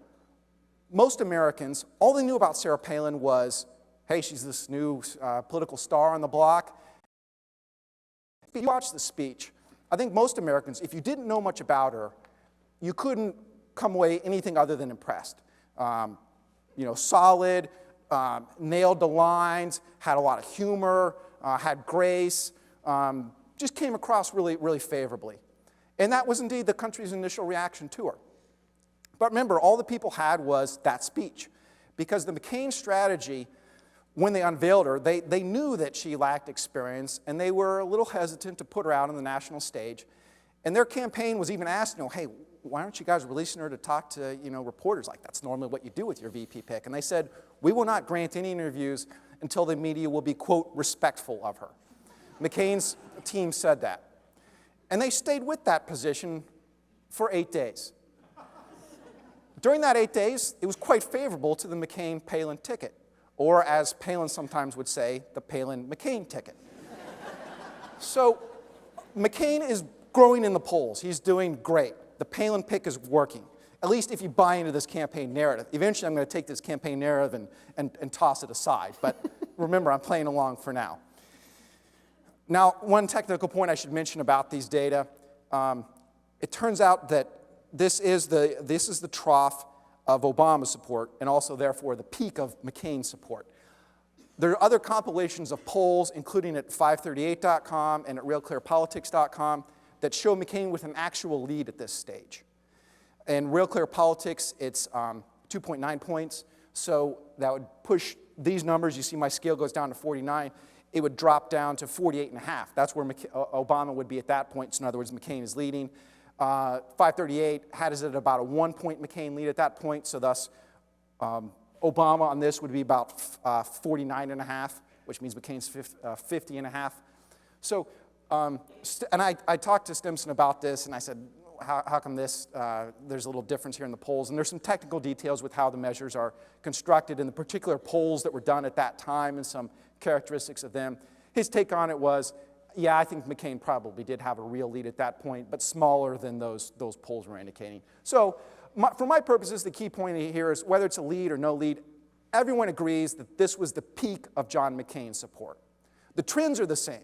most Americans, all they knew about Sarah Palin was, hey, she's this new political star on the block. If you watch the speech, I think most Americans, if you didn't know much about her, you couldn't come away anything other than impressed. You know, solid, nailed the lines, had a lot of humor, had grace, just came across really, really favorably. And that was indeed the country's initial reaction to her. But remember, all the people had was that speech. Because the McCain strategy, when they unveiled her, they knew that she lacked experience, and they were a little hesitant to put her out on the national stage. And their campaign was even asked, you know, hey, why aren't you guys releasing her to talk to, you know, reporters? Like, that's normally what you do with your VP pick. And they said, we will not grant any interviews until the media will be, quote, respectful of her. McCain's team said that. And they stayed with that position for 8 days. During that 8 days, it was quite favorable to the McCain-Palin ticket, or as Palin sometimes would say, the Palin-McCain ticket. So McCain is growing in the polls. He's doing great. The Palin pick is working, at least if you buy into this campaign narrative. Eventually, I'm going to take this campaign narrative and toss it aside. But remember, I'm playing along for now. Now, one technical point I should mention about these data, it turns out that this is the trough of Obama support and also, therefore, the peak of McCain support. There are other compilations of polls, including at 538.com and at realclearpolitics.com, that show McCain with an actual lead at this stage. In Real Clear Politics, it's 2.9 points, so that would push these numbers. You see my scale goes down to 49. It would drop down to 48.5. That's where Obama would be at that point. So in other words, McCain is leading. 538 had us at about a 1-point McCain lead at that point, so thus Obama on this would be about 49.5, which means McCain's 50.5. So, and I talked to Stimson about this, and I said, how come this, there's a little difference here in the polls? And there's some technical details with how the measures are constructed in the particular polls that were done at that time and some characteristics of them. His take on it was, yeah, I think McCain probably did have a real lead at that point, but smaller than those polls were indicating. So for my purposes, the key point here is whether it's a lead or no lead, everyone agrees that this was the peak of John McCain's support. The trends are the same.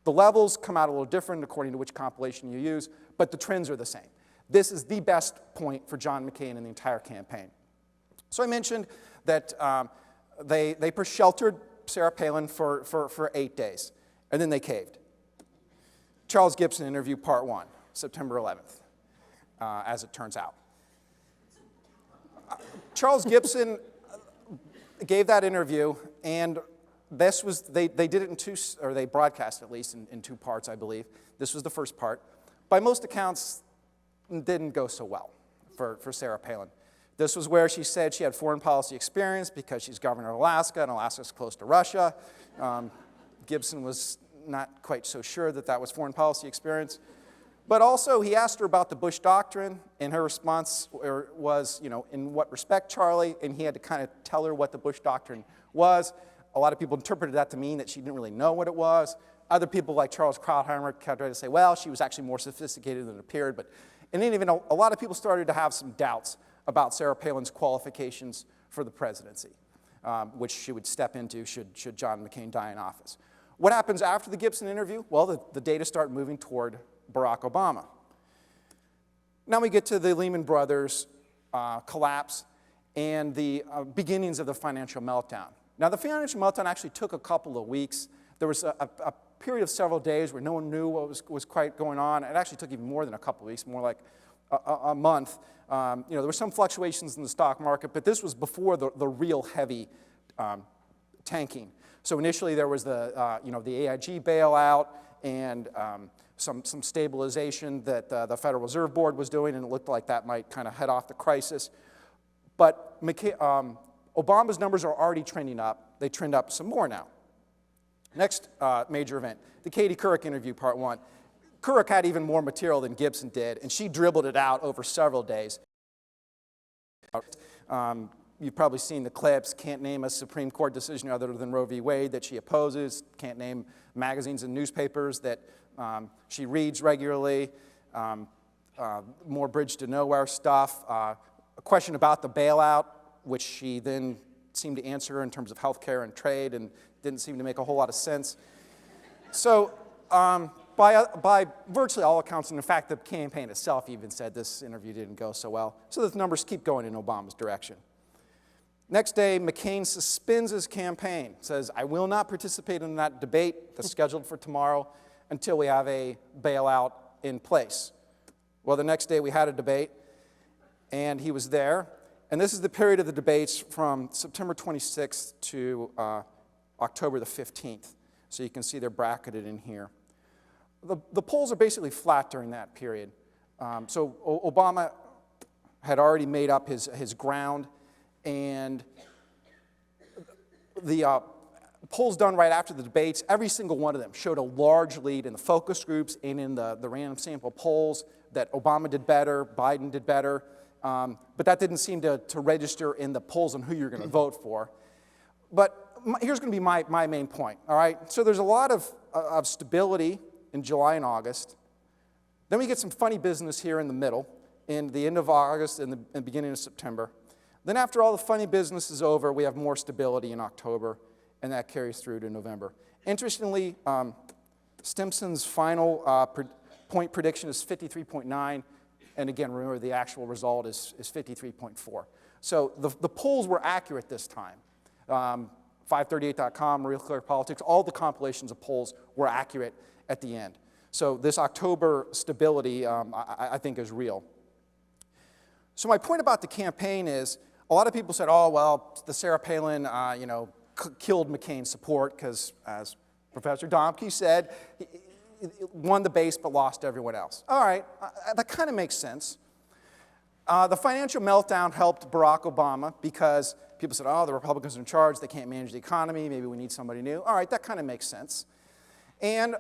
The levels come out a little different according to which compilation you use, but the trends are the same. This is the best point for John McCain in the entire campaign. So I mentioned that they sheltered Sarah Palin for 8 days, and then they caved. Charles Gibson interview part 1, September 11th, as it turns out. Charles Gibson gave that interview, and this was, they did it in two, or they broadcast at least in 2 parts, I believe. This was the first part. By most accounts, didn't go so well for Sarah Palin. This was where she said she had foreign policy experience because she's governor of Alaska, and Alaska's close to Russia. Gibson was not quite so sure that that was foreign policy experience. But also, he asked her about the Bush Doctrine, and her response was, you know, in what respect, Charlie? And he had to kind of tell her what the Bush Doctrine was. A lot of people interpreted that to mean that she didn't really know what it was. Other people, like Charles Krauthammer, tried to say, well, she was actually more sophisticated than it appeared. But in any event, a lot of people started to have some doubts about Sarah Palin's qualifications for the presidency, which she would step into should John McCain die in office. What happens after the Gibson interview? Well, the data start moving toward Barack Obama. Now we get to the Lehman Brothers collapse and the beginnings of the financial meltdown. Now, the financial meltdown actually took a couple of weeks. There was a period of several days where no one knew what was quite going on. It actually took even more than a couple of weeks, more like a month. You know, there were some fluctuations in the stock market, but this was before the real heavy tanking. So initially there was the AIG bailout and some stabilization that the Federal Reserve Board was doing, and it looked like that might kind of head off the crisis. But Obama's numbers are already trending up. They trend up some more now. Next major event, the Katie Couric interview, part 1. Couric had even more material than Gibson did, and she dribbled it out over several days. You've probably seen the clips. Can't name a Supreme Court decision other than Roe v. Wade that she opposes. Can't name magazines and newspapers that she reads regularly. More bridge to nowhere stuff. A question about the bailout, which she then seemed to answer in terms of healthcare and trade, and didn't seem to make a whole lot of sense. So by virtually all accounts, and in fact the campaign itself even said this interview didn't go so well. So the numbers keep going in Obama's direction. Next day, McCain suspends his campaign, says, I will not participate in that debate that's scheduled for tomorrow until we have a bailout in place. Well, the next day we had a debate, and he was there. And this is the period of the debates from September 26th to October the 15th. So you can see they're bracketed in here. The polls are basically flat during that period. So Obama had already made up his ground, and the polls done right after the debates, every single one of them showed a large lead in the focus groups and in the random sample polls that Obama did better, Biden did better. But that didn't seem to register in the polls on who you're going to vote for. But here's going to be my main point, all right? So there's a lot of stability in July and August. Then we get some funny business here in the middle, in the end of August and the beginning of September. Then after all the funny business is over, we have more stability in October, and that carries through to November. Interestingly, Stimson's final point prediction is 53.9, and again, remember the actual result is 53.4. So the polls were accurate this time. 538.com, Real Clear Politics, all the compilations of polls were accurate at the end. So this October stability, I think, is real. So my point about the campaign is, a lot of people said, oh, well, the Sarah Palin, killed McCain's support because, as Professor Domke said, he won the base but lost everyone else. All right, that kind of makes sense. The financial meltdown helped Barack Obama because people said, oh, the Republicans are in charge, they can't manage the economy, maybe we need somebody new. All right, that kind of makes sense. And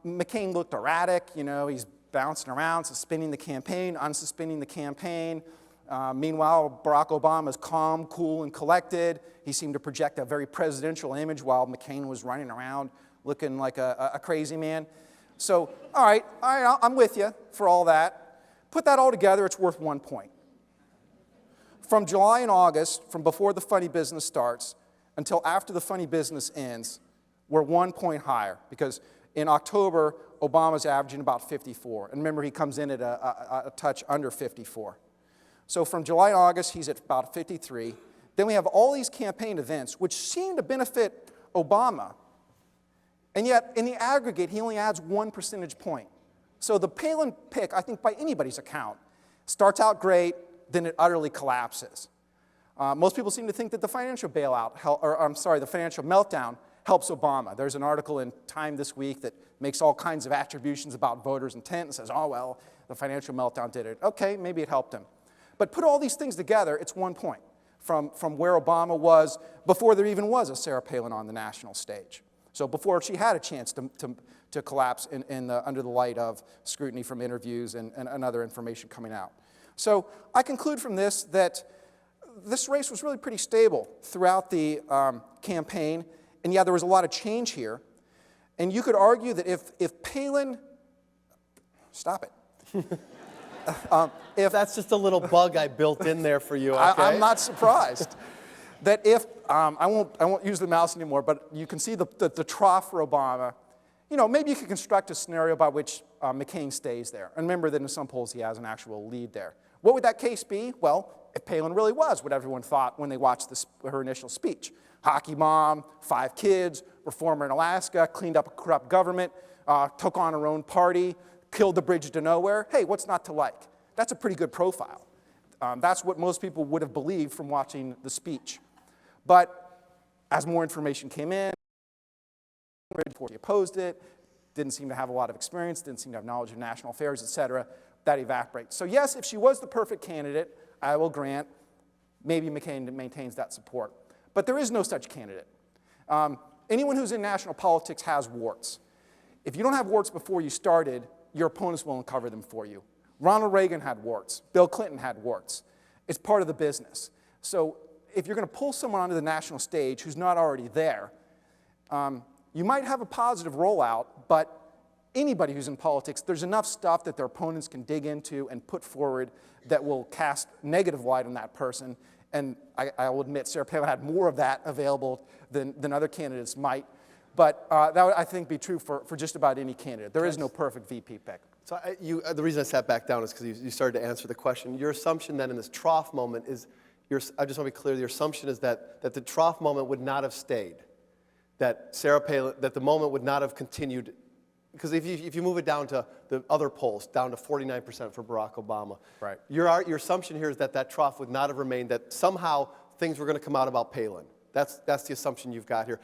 McCain looked erratic, he's bouncing around, suspending the campaign, unsuspending the campaign. Meanwhile, Barack Obama is calm, cool, and collected. He seemed to project a very presidential image while McCain was running around looking like a crazy man. So, all right, I'm with you for all that. Put that all together, it's worth 1 point. From July and August, from before the funny business starts until after the funny business ends, we're 1 point higher because in October, Obama's averaging about 54. And remember, he comes in at a touch under 54. So from July and August, he's at about 53. Then we have all these campaign events, which seem to benefit Obama. And yet, in the aggregate, he only adds 1 percentage point. So the Palin pick, I think by anybody's account, starts out great, then it utterly collapses. Most people seem to think that the financial the financial meltdown helps Obama. There's an article in Time this week that makes all kinds of attributions about voters' intent and says, oh, well, the financial meltdown did it. Okay, maybe it helped him. But put all these things together, it's 1 point from where Obama was before there even was a Sarah Palin on the national stage. So before she had a chance to collapse under the light of scrutiny from interviews and other information coming out. So I conclude from this that this race was really pretty stable throughout the campaign, and yeah, there was a lot of change here. And you could argue that if Palin, stop it. If that's just a little bug I built in there for you, okay? I'm not surprised. That if, I won't use the mouse anymore, but you can see the trough for Obama. Maybe you could construct a scenario by which McCain stays there. And remember that in some polls he has an actual lead there. What would that case be? Well, if Palin really was what everyone thought when they watched her initial speech. Hockey mom, 5 kids, reformer in Alaska, cleaned up a corrupt government, took on her own party, killed the bridge to nowhere. Hey, what's not to like? That's a pretty good profile. That's what most people would have believed from watching the speech. But as more information came in, before he opposed it, didn't seem to have a lot of experience, didn't seem to have knowledge of national affairs, et cetera, that evaporates. So yes, if she was the perfect candidate, I will grant, maybe McCain maintains that support. But there is no such candidate. Anyone who's in national politics has warts. If you don't have warts before you started, your opponents will uncover them for you. Ronald Reagan had warts. Bill Clinton had warts. It's part of the business. So if you're going to pull someone onto the national stage who's not already there, you might have a positive rollout, but anybody who's in politics, there's enough stuff that their opponents can dig into and put forward that will cast negative light on that person. And I will admit Sarah Palin had more of that available than other candidates might. But that would, I think, be true for just about any candidate. There is no perfect VP pick. So the reason I sat back down is because you started to answer the question. Your assumption then in this trough moment is, I just want to be clear, your assumption is that the trough moment would not have stayed. That Sarah Palin, that the moment would not have continued. Because if you move it down to the other polls, down to 49% for Barack Obama, right. Your assumption here is that trough would not have remained, that somehow things were going to come out about Palin. That's the assumption you've got here.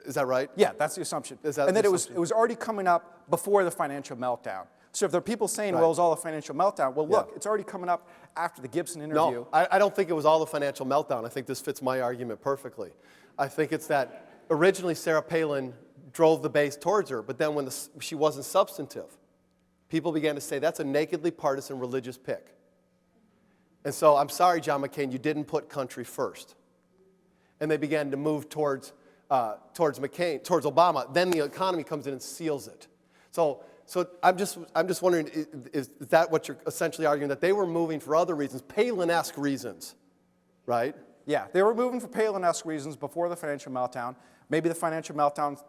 Is that right? Yeah, that's the assumption. Is that and the that assumption? it was already coming up before the financial meltdown. So if there are people saying, well, it was all a financial meltdown, well, look, it's already coming up after the Gibson interview. No, I don't think it was all the financial meltdown. I think this fits my argument perfectly. I think it's that originally Sarah Palin drove the base towards her, but then when she wasn't substantive, people began to say that's a nakedly partisan religious pick. And so I'm sorry, John McCain, you didn't put country first. And they began to move towards Obama. Then the economy comes in and seals it. So I'm just wondering, is that what you're essentially arguing, that they were moving for other reasons, Palin-esque reasons, right? Yeah, they were moving for Palin-esque reasons before the financial meltdown. Maybe the financial meltdown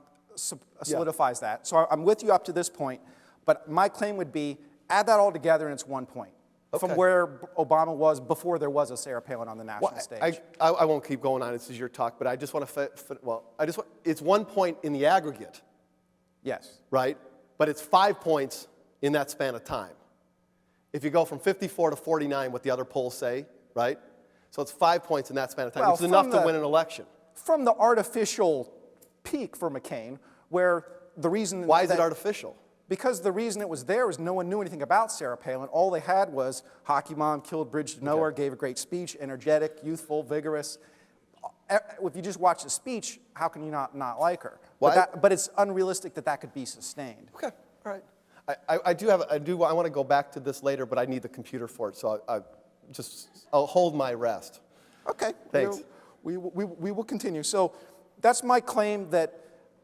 solidifies that. So I'm with you up to this point, but my claim would be add that all together and it's 1 point. From where Obama was before there was a Sarah Palin on the national stage. I won't keep going on. This is your talk, but I just want to, it's 1 point in the aggregate. Yes. Right? But it's 5 points in that span of time. If you go from 54 to 49, what the other polls say, right? So it's 5 points in that span of time, which is enough to win an election. From the artificial peak for McCain, where the reason... Why is it artificial? Because the reason it was there was no one knew anything about Sarah Palin. All they had was hockey mom, killed bridge to nowhere, gave a great speech, energetic, youthful, vigorous. If you just watch the speech, how can you not like her? But it's unrealistic that could be sustained. Okay, all right. I want to go back to this later, but I need the computer for it, so I'll hold my rest. Okay. Thanks. We will continue. So that's my claim that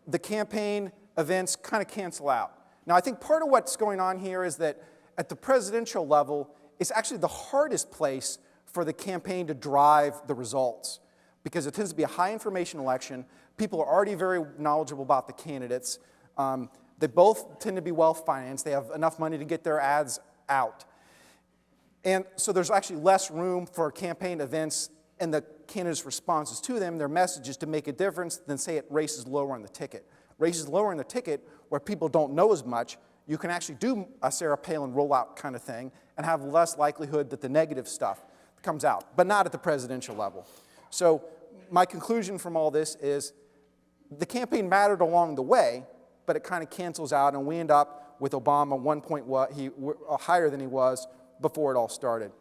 the campaign events kind of cancel out. Now, I think part of what's going on here is that at the presidential level, it's actually the hardest place for the campaign to drive the results because it tends to be a high information election. People are already very knowledgeable about the candidates. They both tend to be well financed. They have enough money to get their ads out. And so there's actually less room for campaign events and the candidates' responses to them, their messages, to make a difference than, say, at races lower on the ticket. Races lower in the ticket, where people don't know as much, you can actually do a Sarah Palin rollout kind of thing and have less likelihood that the negative stuff comes out, but not at the presidential level. So my conclusion from all this is the campaign mattered along the way, but it kind of cancels out, and we end up with Obama 1 point higher than he was before it all started.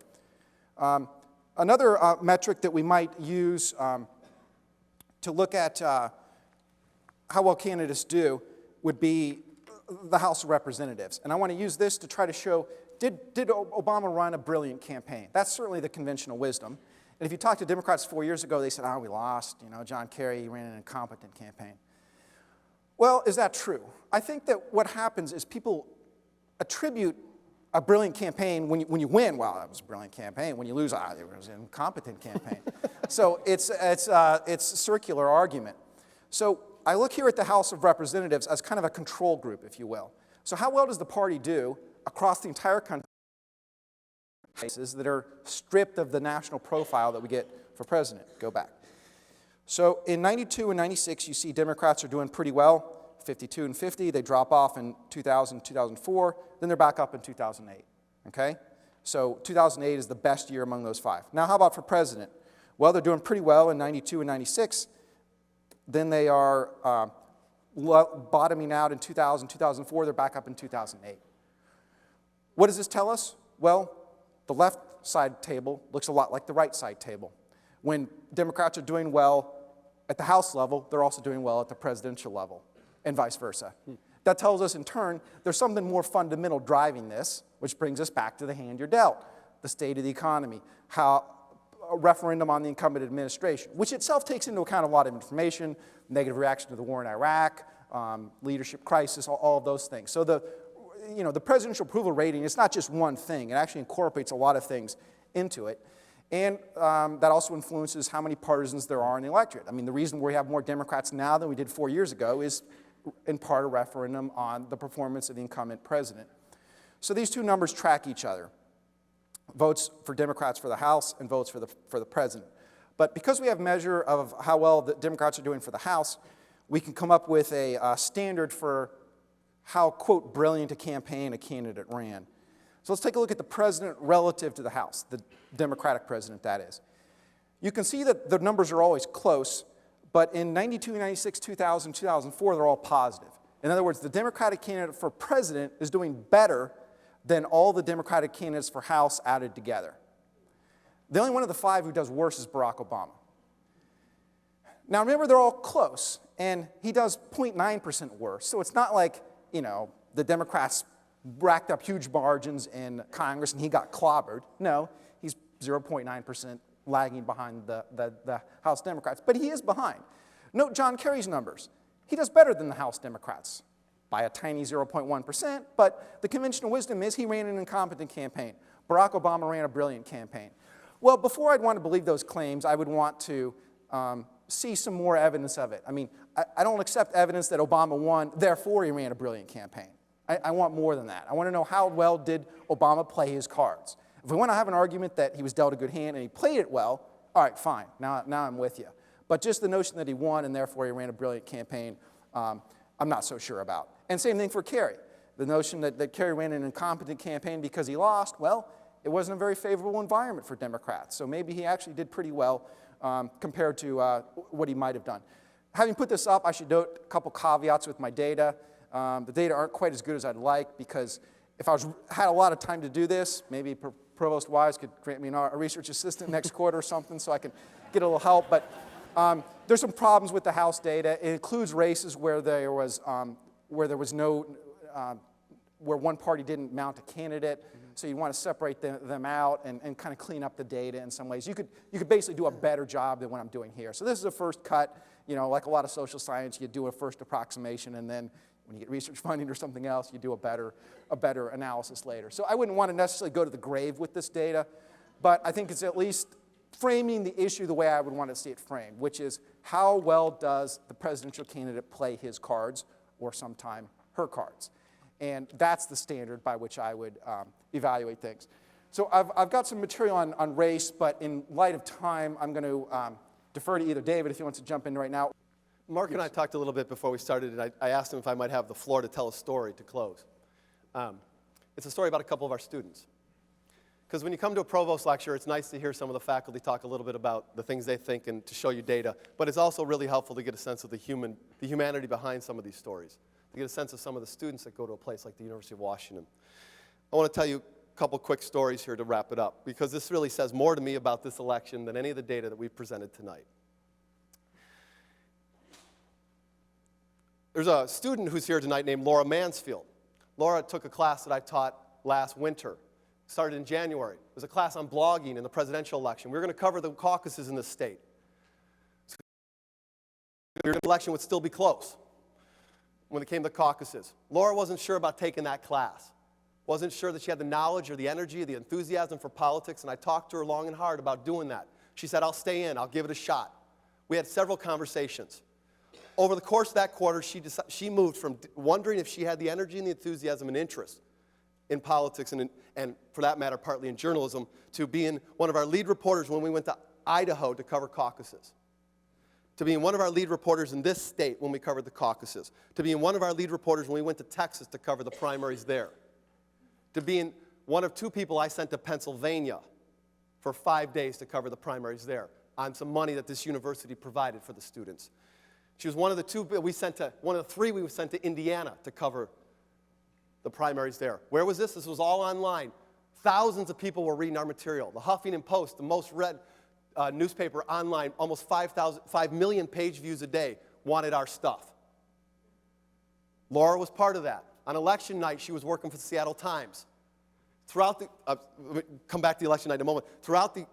Another metric that we might use to look at how well candidates do would be the House of Representatives. And I want to use this to try to show, did Obama run a brilliant campaign? That's certainly the conventional wisdom. And if you talk to Democrats 4 years ago, they said, we lost. John Kerry ran an incompetent campaign. Well, is that true? I think that what happens is people attribute a brilliant campaign when you win. Well, that was a brilliant campaign. When you lose, it was an incompetent campaign. So it's a circular argument. So I look here at the House of Representatives as kind of a control group, if you will. So how well does the party do across the entire country places that are stripped of the national profile that we get for president? Go back. So in 92 and 96, you see Democrats are doing pretty well, 52 and 50. They drop off in 2000, 2004. Then they're back up in 2008, okay? So 2008 is the best year among those five. Now how about for president? Well, they're doing pretty well in 92 and 96. Then they are bottoming out in 2000, 2004. They're back up in 2008. What does this tell us? Well, the left side table looks a lot like the right side table. When Democrats are doing well at the House level, they're also doing well at the presidential level, and vice versa. That tells us, in turn, there's something more fundamental driving this, which brings us back to the hand you're dealt, the state of the economy, how a referendum on the incumbent administration, which itself takes into account a lot of information, negative reaction to the war in Iraq, leadership crisis, all of those things. So the presidential approval rating is not just one thing. It actually incorporates a lot of things into it. And that also influences how many partisans there are in the electorate. I mean, the reason we have more Democrats now than we did 4 years ago is in part a referendum on the performance of the incumbent president. So these two numbers track each other. Votes for Democrats for the House and votes for the president. But because we have a measure of how well the Democrats are doing for the House, we can come up with a standard for how, quote, brilliant a campaign a candidate ran. So let's take a look at the president relative to the House, the Democratic president, that is. You can see that the numbers are always close, but in 92, 96, 2000, 2004, they're all positive. In other words, the Democratic candidate for president is doing better than all the Democratic candidates for House added together. The only one of the five who does worse is Barack Obama. Now remember, they're all close, and he does 0.9% worse. So it's not like, the Democrats racked up huge margins in Congress and he got clobbered. No, he's 0.9% lagging behind the House Democrats. But he is behind. Note John Kerry's numbers. He does better than the House Democrats by a tiny 0.1%, but the conventional wisdom is he ran an incompetent campaign. Barack Obama ran a brilliant campaign. Well, before I'd want to believe those claims, I would want to see some more evidence of it. I mean, I don't accept evidence that Obama won, therefore he ran a brilliant campaign. I want more than that. I want to know how well did Obama play his cards. If we want to have an argument that he was dealt a good hand and he played it well, all right, fine, now I'm with you. But just the notion that he won and therefore he ran a brilliant campaign, I'm not so sure about. And same thing for Kerry. The notion that Kerry ran an incompetent campaign because he lost, well, it wasn't a very favorable environment for Democrats. So maybe he actually did pretty well compared to what he might have done. Having put this up, I should note a couple caveats with my data. The data aren't quite as good as I'd like because if I had a lot of time to do this, maybe Provost Wise could grant me a research assistant next quarter or something so I can get a little help. But there's some problems with the House data. It includes races where there was no, where one party didn't mount a candidate. So you want to separate them out and kind of clean up the data in some ways. You could basically do a better job than what I'm doing here. So this is a first cut. You know, like a lot of social science, you do a first approximation, and then when you get research funding or something else, you do a better analysis later. So I wouldn't want to necessarily go to the grave with this data, but I think it's at least framing the issue the way I would want to see it framed, which is how well does the presidential candidate play his cards or sometime her cards? And that's the standard by which I would evaluate things. So I've got some material on race, but in light of time, I'm going to defer to either David if he wants to jump in right now. Mark and I talked a little bit before we started, and I asked him if I might have the floor to tell a story to close. It's a story about a couple of our students. Because when you come to a provost lecture, it's nice to hear some of the faculty talk a little bit about the things they think and to show you data, but it's also really helpful to get a sense of the humanity behind some of these stories, to get a sense of some of the students that go to a place like the University of Washington. I want to tell you a couple quick stories here to wrap it up, because this really says more to me about this election than any of the data that we've presented tonight. There's a student who's here tonight named Laura Mansfield. Laura took a class that I taught last winter. Started in January. It was a class on blogging in the presidential election. We were going to cover the caucuses in this state. The election would still be close when it came to caucuses. Laura wasn't sure about taking that class. Wasn't sure that she had the knowledge or the energy or the enthusiasm for politics, and I talked to her long and hard about doing that. She said, I'll stay in, I'll give it a shot. We had several conversations. Over the course of that quarter, she moved from wondering if she had the energy and the enthusiasm and interest in politics and for that matter, partly in journalism, to being one of our lead reporters when we went to Idaho to cover caucuses, to being one of our lead reporters in this state when we covered the caucuses, to being one of our lead reporters when we went to Texas to cover the primaries there, to being one of two people I sent to Pennsylvania for 5 days to cover the primaries there on some money that this university provided for the students. She was one of the two one of the three we sent to Indiana to cover the primaries there. Where was this? This was all online. Thousands of people were reading our material. The Huffington Post, the most read newspaper online, almost 5 million page views a day, wanted our stuff. Laura was part of that. On election night, she was working for the Seattle Times. Throughout the, come back to the election night in a moment.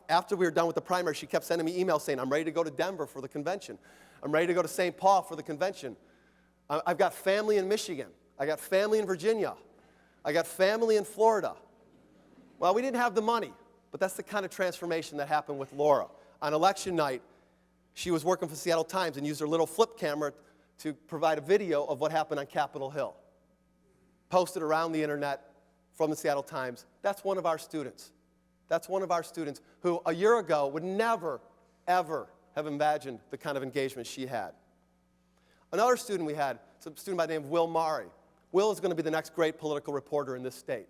After we were done with the primary, she kept sending me emails saying, I'm ready to go to Denver for the convention. I'm ready to go to St. Paul for the convention. I've got family in Michigan. I got family in Virginia. I got family in Florida. Well, we didn't have the money, but that's the kind of transformation that happened with Laura. On election night, she was working for the Seattle Times and used her little flip camera to provide a video of what happened on Capitol Hill. Posted around the internet from the Seattle Times. That's one of our students. That's one of our students who a year ago would never, ever have imagined the kind of engagement she had. Another student we had, is a student by the name of Will Murray. Will is going to be the next great political reporter in this state.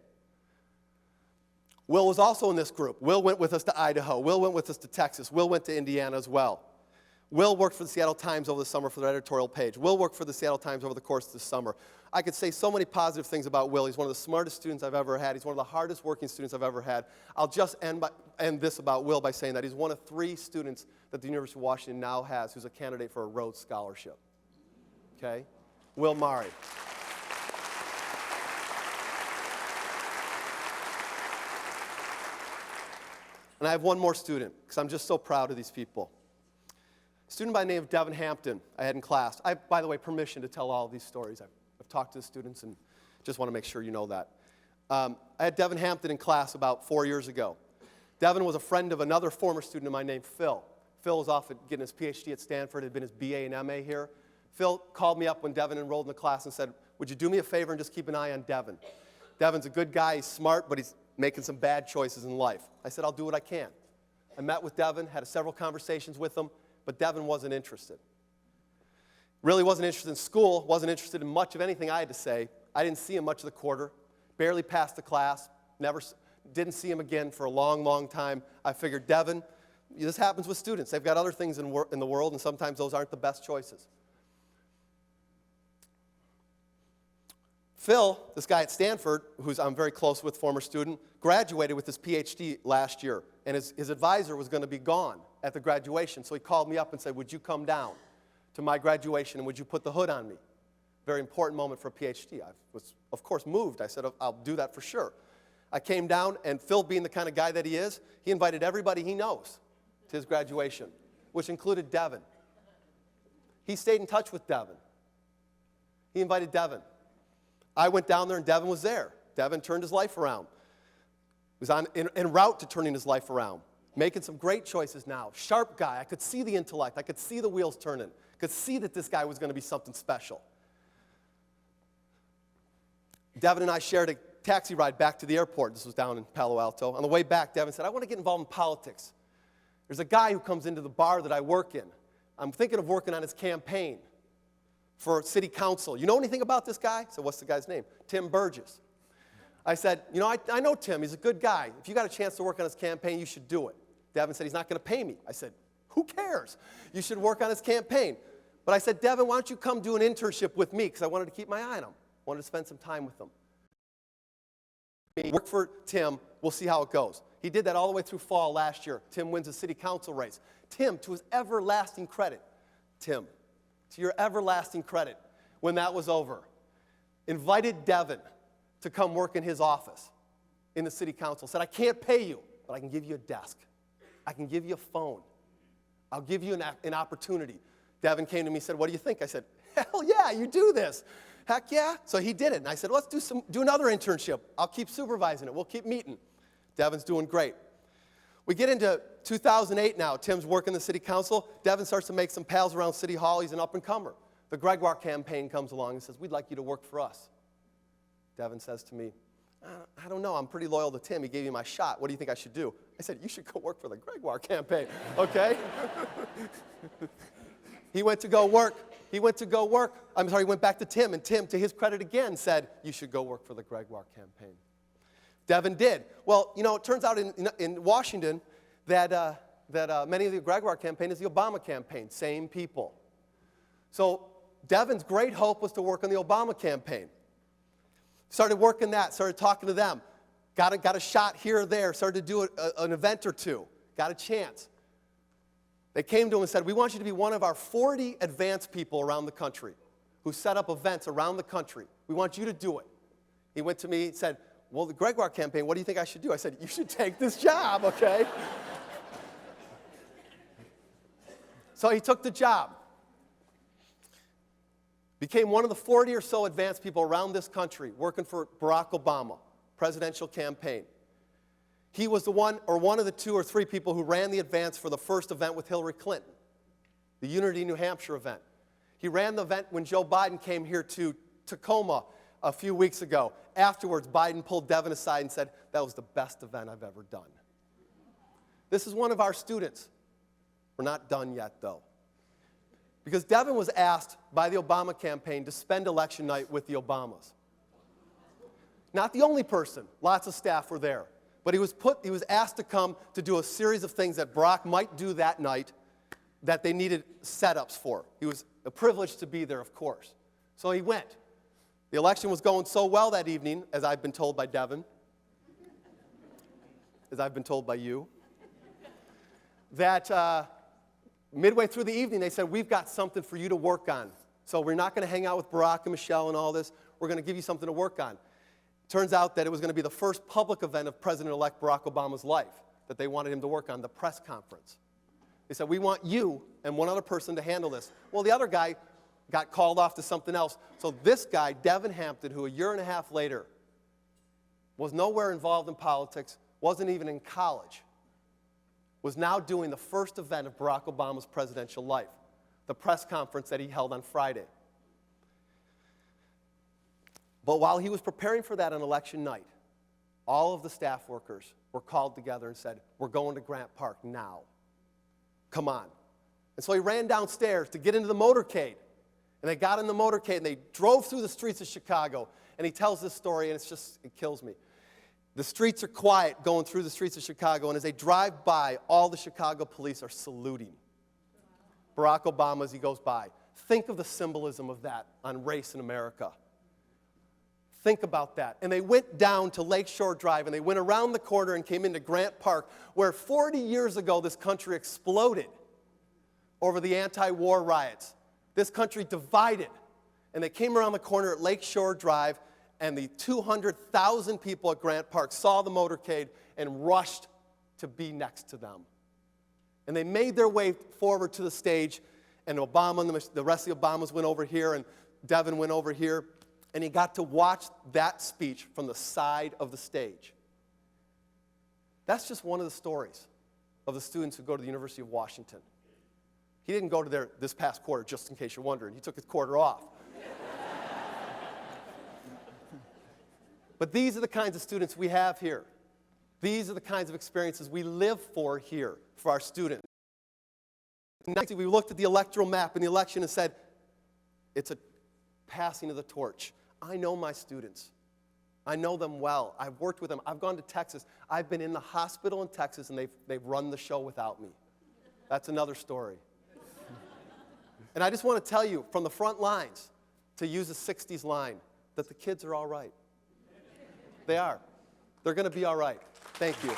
Will was also in this group. Will went with us to Idaho. Will went with us to Texas. Will went to Indiana as well. Will worked for the Seattle Times over the summer for their editorial page. Will worked for the Seattle Times over the course of the summer. I could say so many positive things about Will. He's one of the smartest students I've ever had. He's one of the hardest working students I've ever had. I'll just end this about Will by saying that he's one of 3 students that the University of Washington now has who's a candidate for a Rhodes Scholarship. Okay? Will Murray. And I have one more student, because I'm just so proud of these people. A student by the name of Devin Hampton I had in class. I have, by the way, permission to tell all of these stories. I've talked to the students and just want to make sure you know that. I had Devin Hampton in class about 4 years ago. Devin was a friend of another former student of mine named Phil. Phil was off getting his PhD at Stanford, had been his BA and MA here. Phil called me up when Devin enrolled in the class and said, would you do me a favor and just keep an eye on Devin? Devin's a good guy, he's smart, but he's making some bad choices in life. I said, I'll do what I can. I met with Devin, had several conversations with him, but Devin wasn't interested. Really wasn't interested in school, wasn't interested in much of anything I had to say. I didn't see him much of the quarter, barely passed the class, didn't see him again for a long, long time. I figured, Devin, this happens with students. They've got other things in the world, and sometimes those aren't the best choices. Phil, this guy at Stanford, who I'm very close with, former student, graduated with his PhD last year, and his advisor was going to be gone at the graduation, so he called me up and said, would you come down to my graduation and would you put the hood on me? Very important moment for a PhD. I was, of course, moved. I said, I'll do that for sure. I came down, and Phil, being the kind of guy that he is, he invited everybody he knows to his graduation, which included Devin. He stayed in touch with Devin. He invited Devin. I went down there, and Devin was there. Devin turned his life around. He was en route to turning his life around, making some great choices now. Sharp guy. I could see the intellect. I could see the wheels turning. I could see that this guy was going to be something special. Devin and I shared a taxi ride back to the airport. This was down in Palo Alto. On the way back, Devin said, I want to get involved in politics. There's a guy who comes into the bar that I work in. I'm thinking of working on his campaign for city council. You know anything about this guy? So what's the guy's name? Tim Burgess. I said, you know, I know Tim. He's a good guy. If you got a chance to work on his campaign, you should do it. Devin said, he's not going to pay me. I said, who cares? You should work on his campaign. But I said, Devin, why don't you come do an internship with me? Because I wanted to keep my eye on him. I wanted to spend some time with him. Work for Tim. We'll see how it goes. He did that all the way through fall last year. Tim wins a city council race. Tim, to his everlasting credit, Tim, to your everlasting credit, when that was over, invited Devin to come work in his office in the city council. Said, I can't pay you, but I can give you a desk. I can give you a phone. I'll give you an opportunity. Devin came to me and said, what do you think? I said, hell yeah, you do this. Heck yeah. So he did it. And I said, let's do another internship. I'll keep supervising it. We'll keep meeting. Devin's doing great. We get into 2008 now. Tim's working the city council. Devin starts to make some pals around City Hall. He's an up-and-comer. The Gregoire campaign comes along and says, we'd like you to work for us. Devin says to me, I don't know. I'm pretty loyal to Tim. He gave me my shot. What do you think I should do? I said, you should go work for the Gregoire campaign, okay? He went to go work. He went back to Tim, and Tim, to his credit again, said, you should go work for the Gregoire campaign. Devin did. Well, you know, it turns out in Washington that many of the Gregoire campaign is the Obama campaign, same people. So Devin's great hope was to work on the Obama campaign. Started working that, started talking to them, got a shot here or there, started to do an event or two, got a chance. They came to him and said, we want you to be one of our 40 advanced people around the country who set up events around the country. We want you to do it. He went to me and said, well, the Gregoire campaign, what do you think I should do? I said, you should take this job, okay? So he took the job. Became one of the 40 or so advanced people around this country working for Barack Obama, presidential campaign. He was the one of the 2 or 3 people who ran the advance for the first event with Hillary Clinton, the Unity New Hampshire event. He ran the event when Joe Biden came here to Tacoma a few weeks ago. Afterwards, Biden pulled Devin aside and said, that was the best event I've ever done. This is one of our students. We're not done yet, though. Because Devin was asked by the Obama campaign to spend election night with the Obamas. Not the only person. Lots of staff were there. But he was asked to come to do a series of things that Barack might do that night that they needed setups for. He was a privilege to be there, of course. So he went. The election was going so well that evening, as I've been told by Devin, as I've been told by you, that midway through the evening they said, we've got something for you to work on. So we're not going to hang out with Barack and Michelle and all this. We're going to give you something to work on. Turns out that it was going to be the first public event of President-elect Barack Obama's life. that they wanted him to work on, the press conference. They said, we want you and one other person to handle this. Well, the other guy got called off to something else. So this guy, Devin Hampton, who a year and a half later was nowhere involved in politics, wasn't even in college, was now doing the first event of Barack Obama's presidential life, the press conference that he held on Friday. But while he was preparing for that on election night, all of the staff workers were called together and said, we're going to Grant Park now. Come on. And so he ran downstairs to get into the motorcade. And they got in the motorcade and they drove through the streets of Chicago. And he tells this story and it kills me. The streets are quiet going through the streets of Chicago, and as they drive by, all the Chicago police are saluting Barack Obama as he goes by. Think of the symbolism of that on race in America. Think about that. And they went down to Lakeshore Drive, and they went around the corner and came into Grant Park, where 40 years ago this country exploded over the anti-war riots. This country divided. And they came around the corner at Lakeshore Drive, and the 200,000 people at Grant Park saw the motorcade and rushed to be next to them. And they made their way forward to the stage, and Obama and the rest of the Obamas went over here, and Devin went over here, and he got to watch that speech from the side of the stage. That's just one of the stories of the students who go to the University of Washington. He didn't go to there this past quarter, just in case you're wondering. He took his quarter off. But these are the kinds of students we have here. These are the kinds of experiences we live for here for our students. Next, we looked at the electoral map in the election and said, it's a passing of the torch. I know my students. I know them well. I've worked with them. I've gone to Texas. I've been in the hospital in Texas, and they've run the show without me. That's another story. And I just want to tell you, from the front lines, to use a 60s line, that the kids are all right. They are. They're going to be all right. Thank you.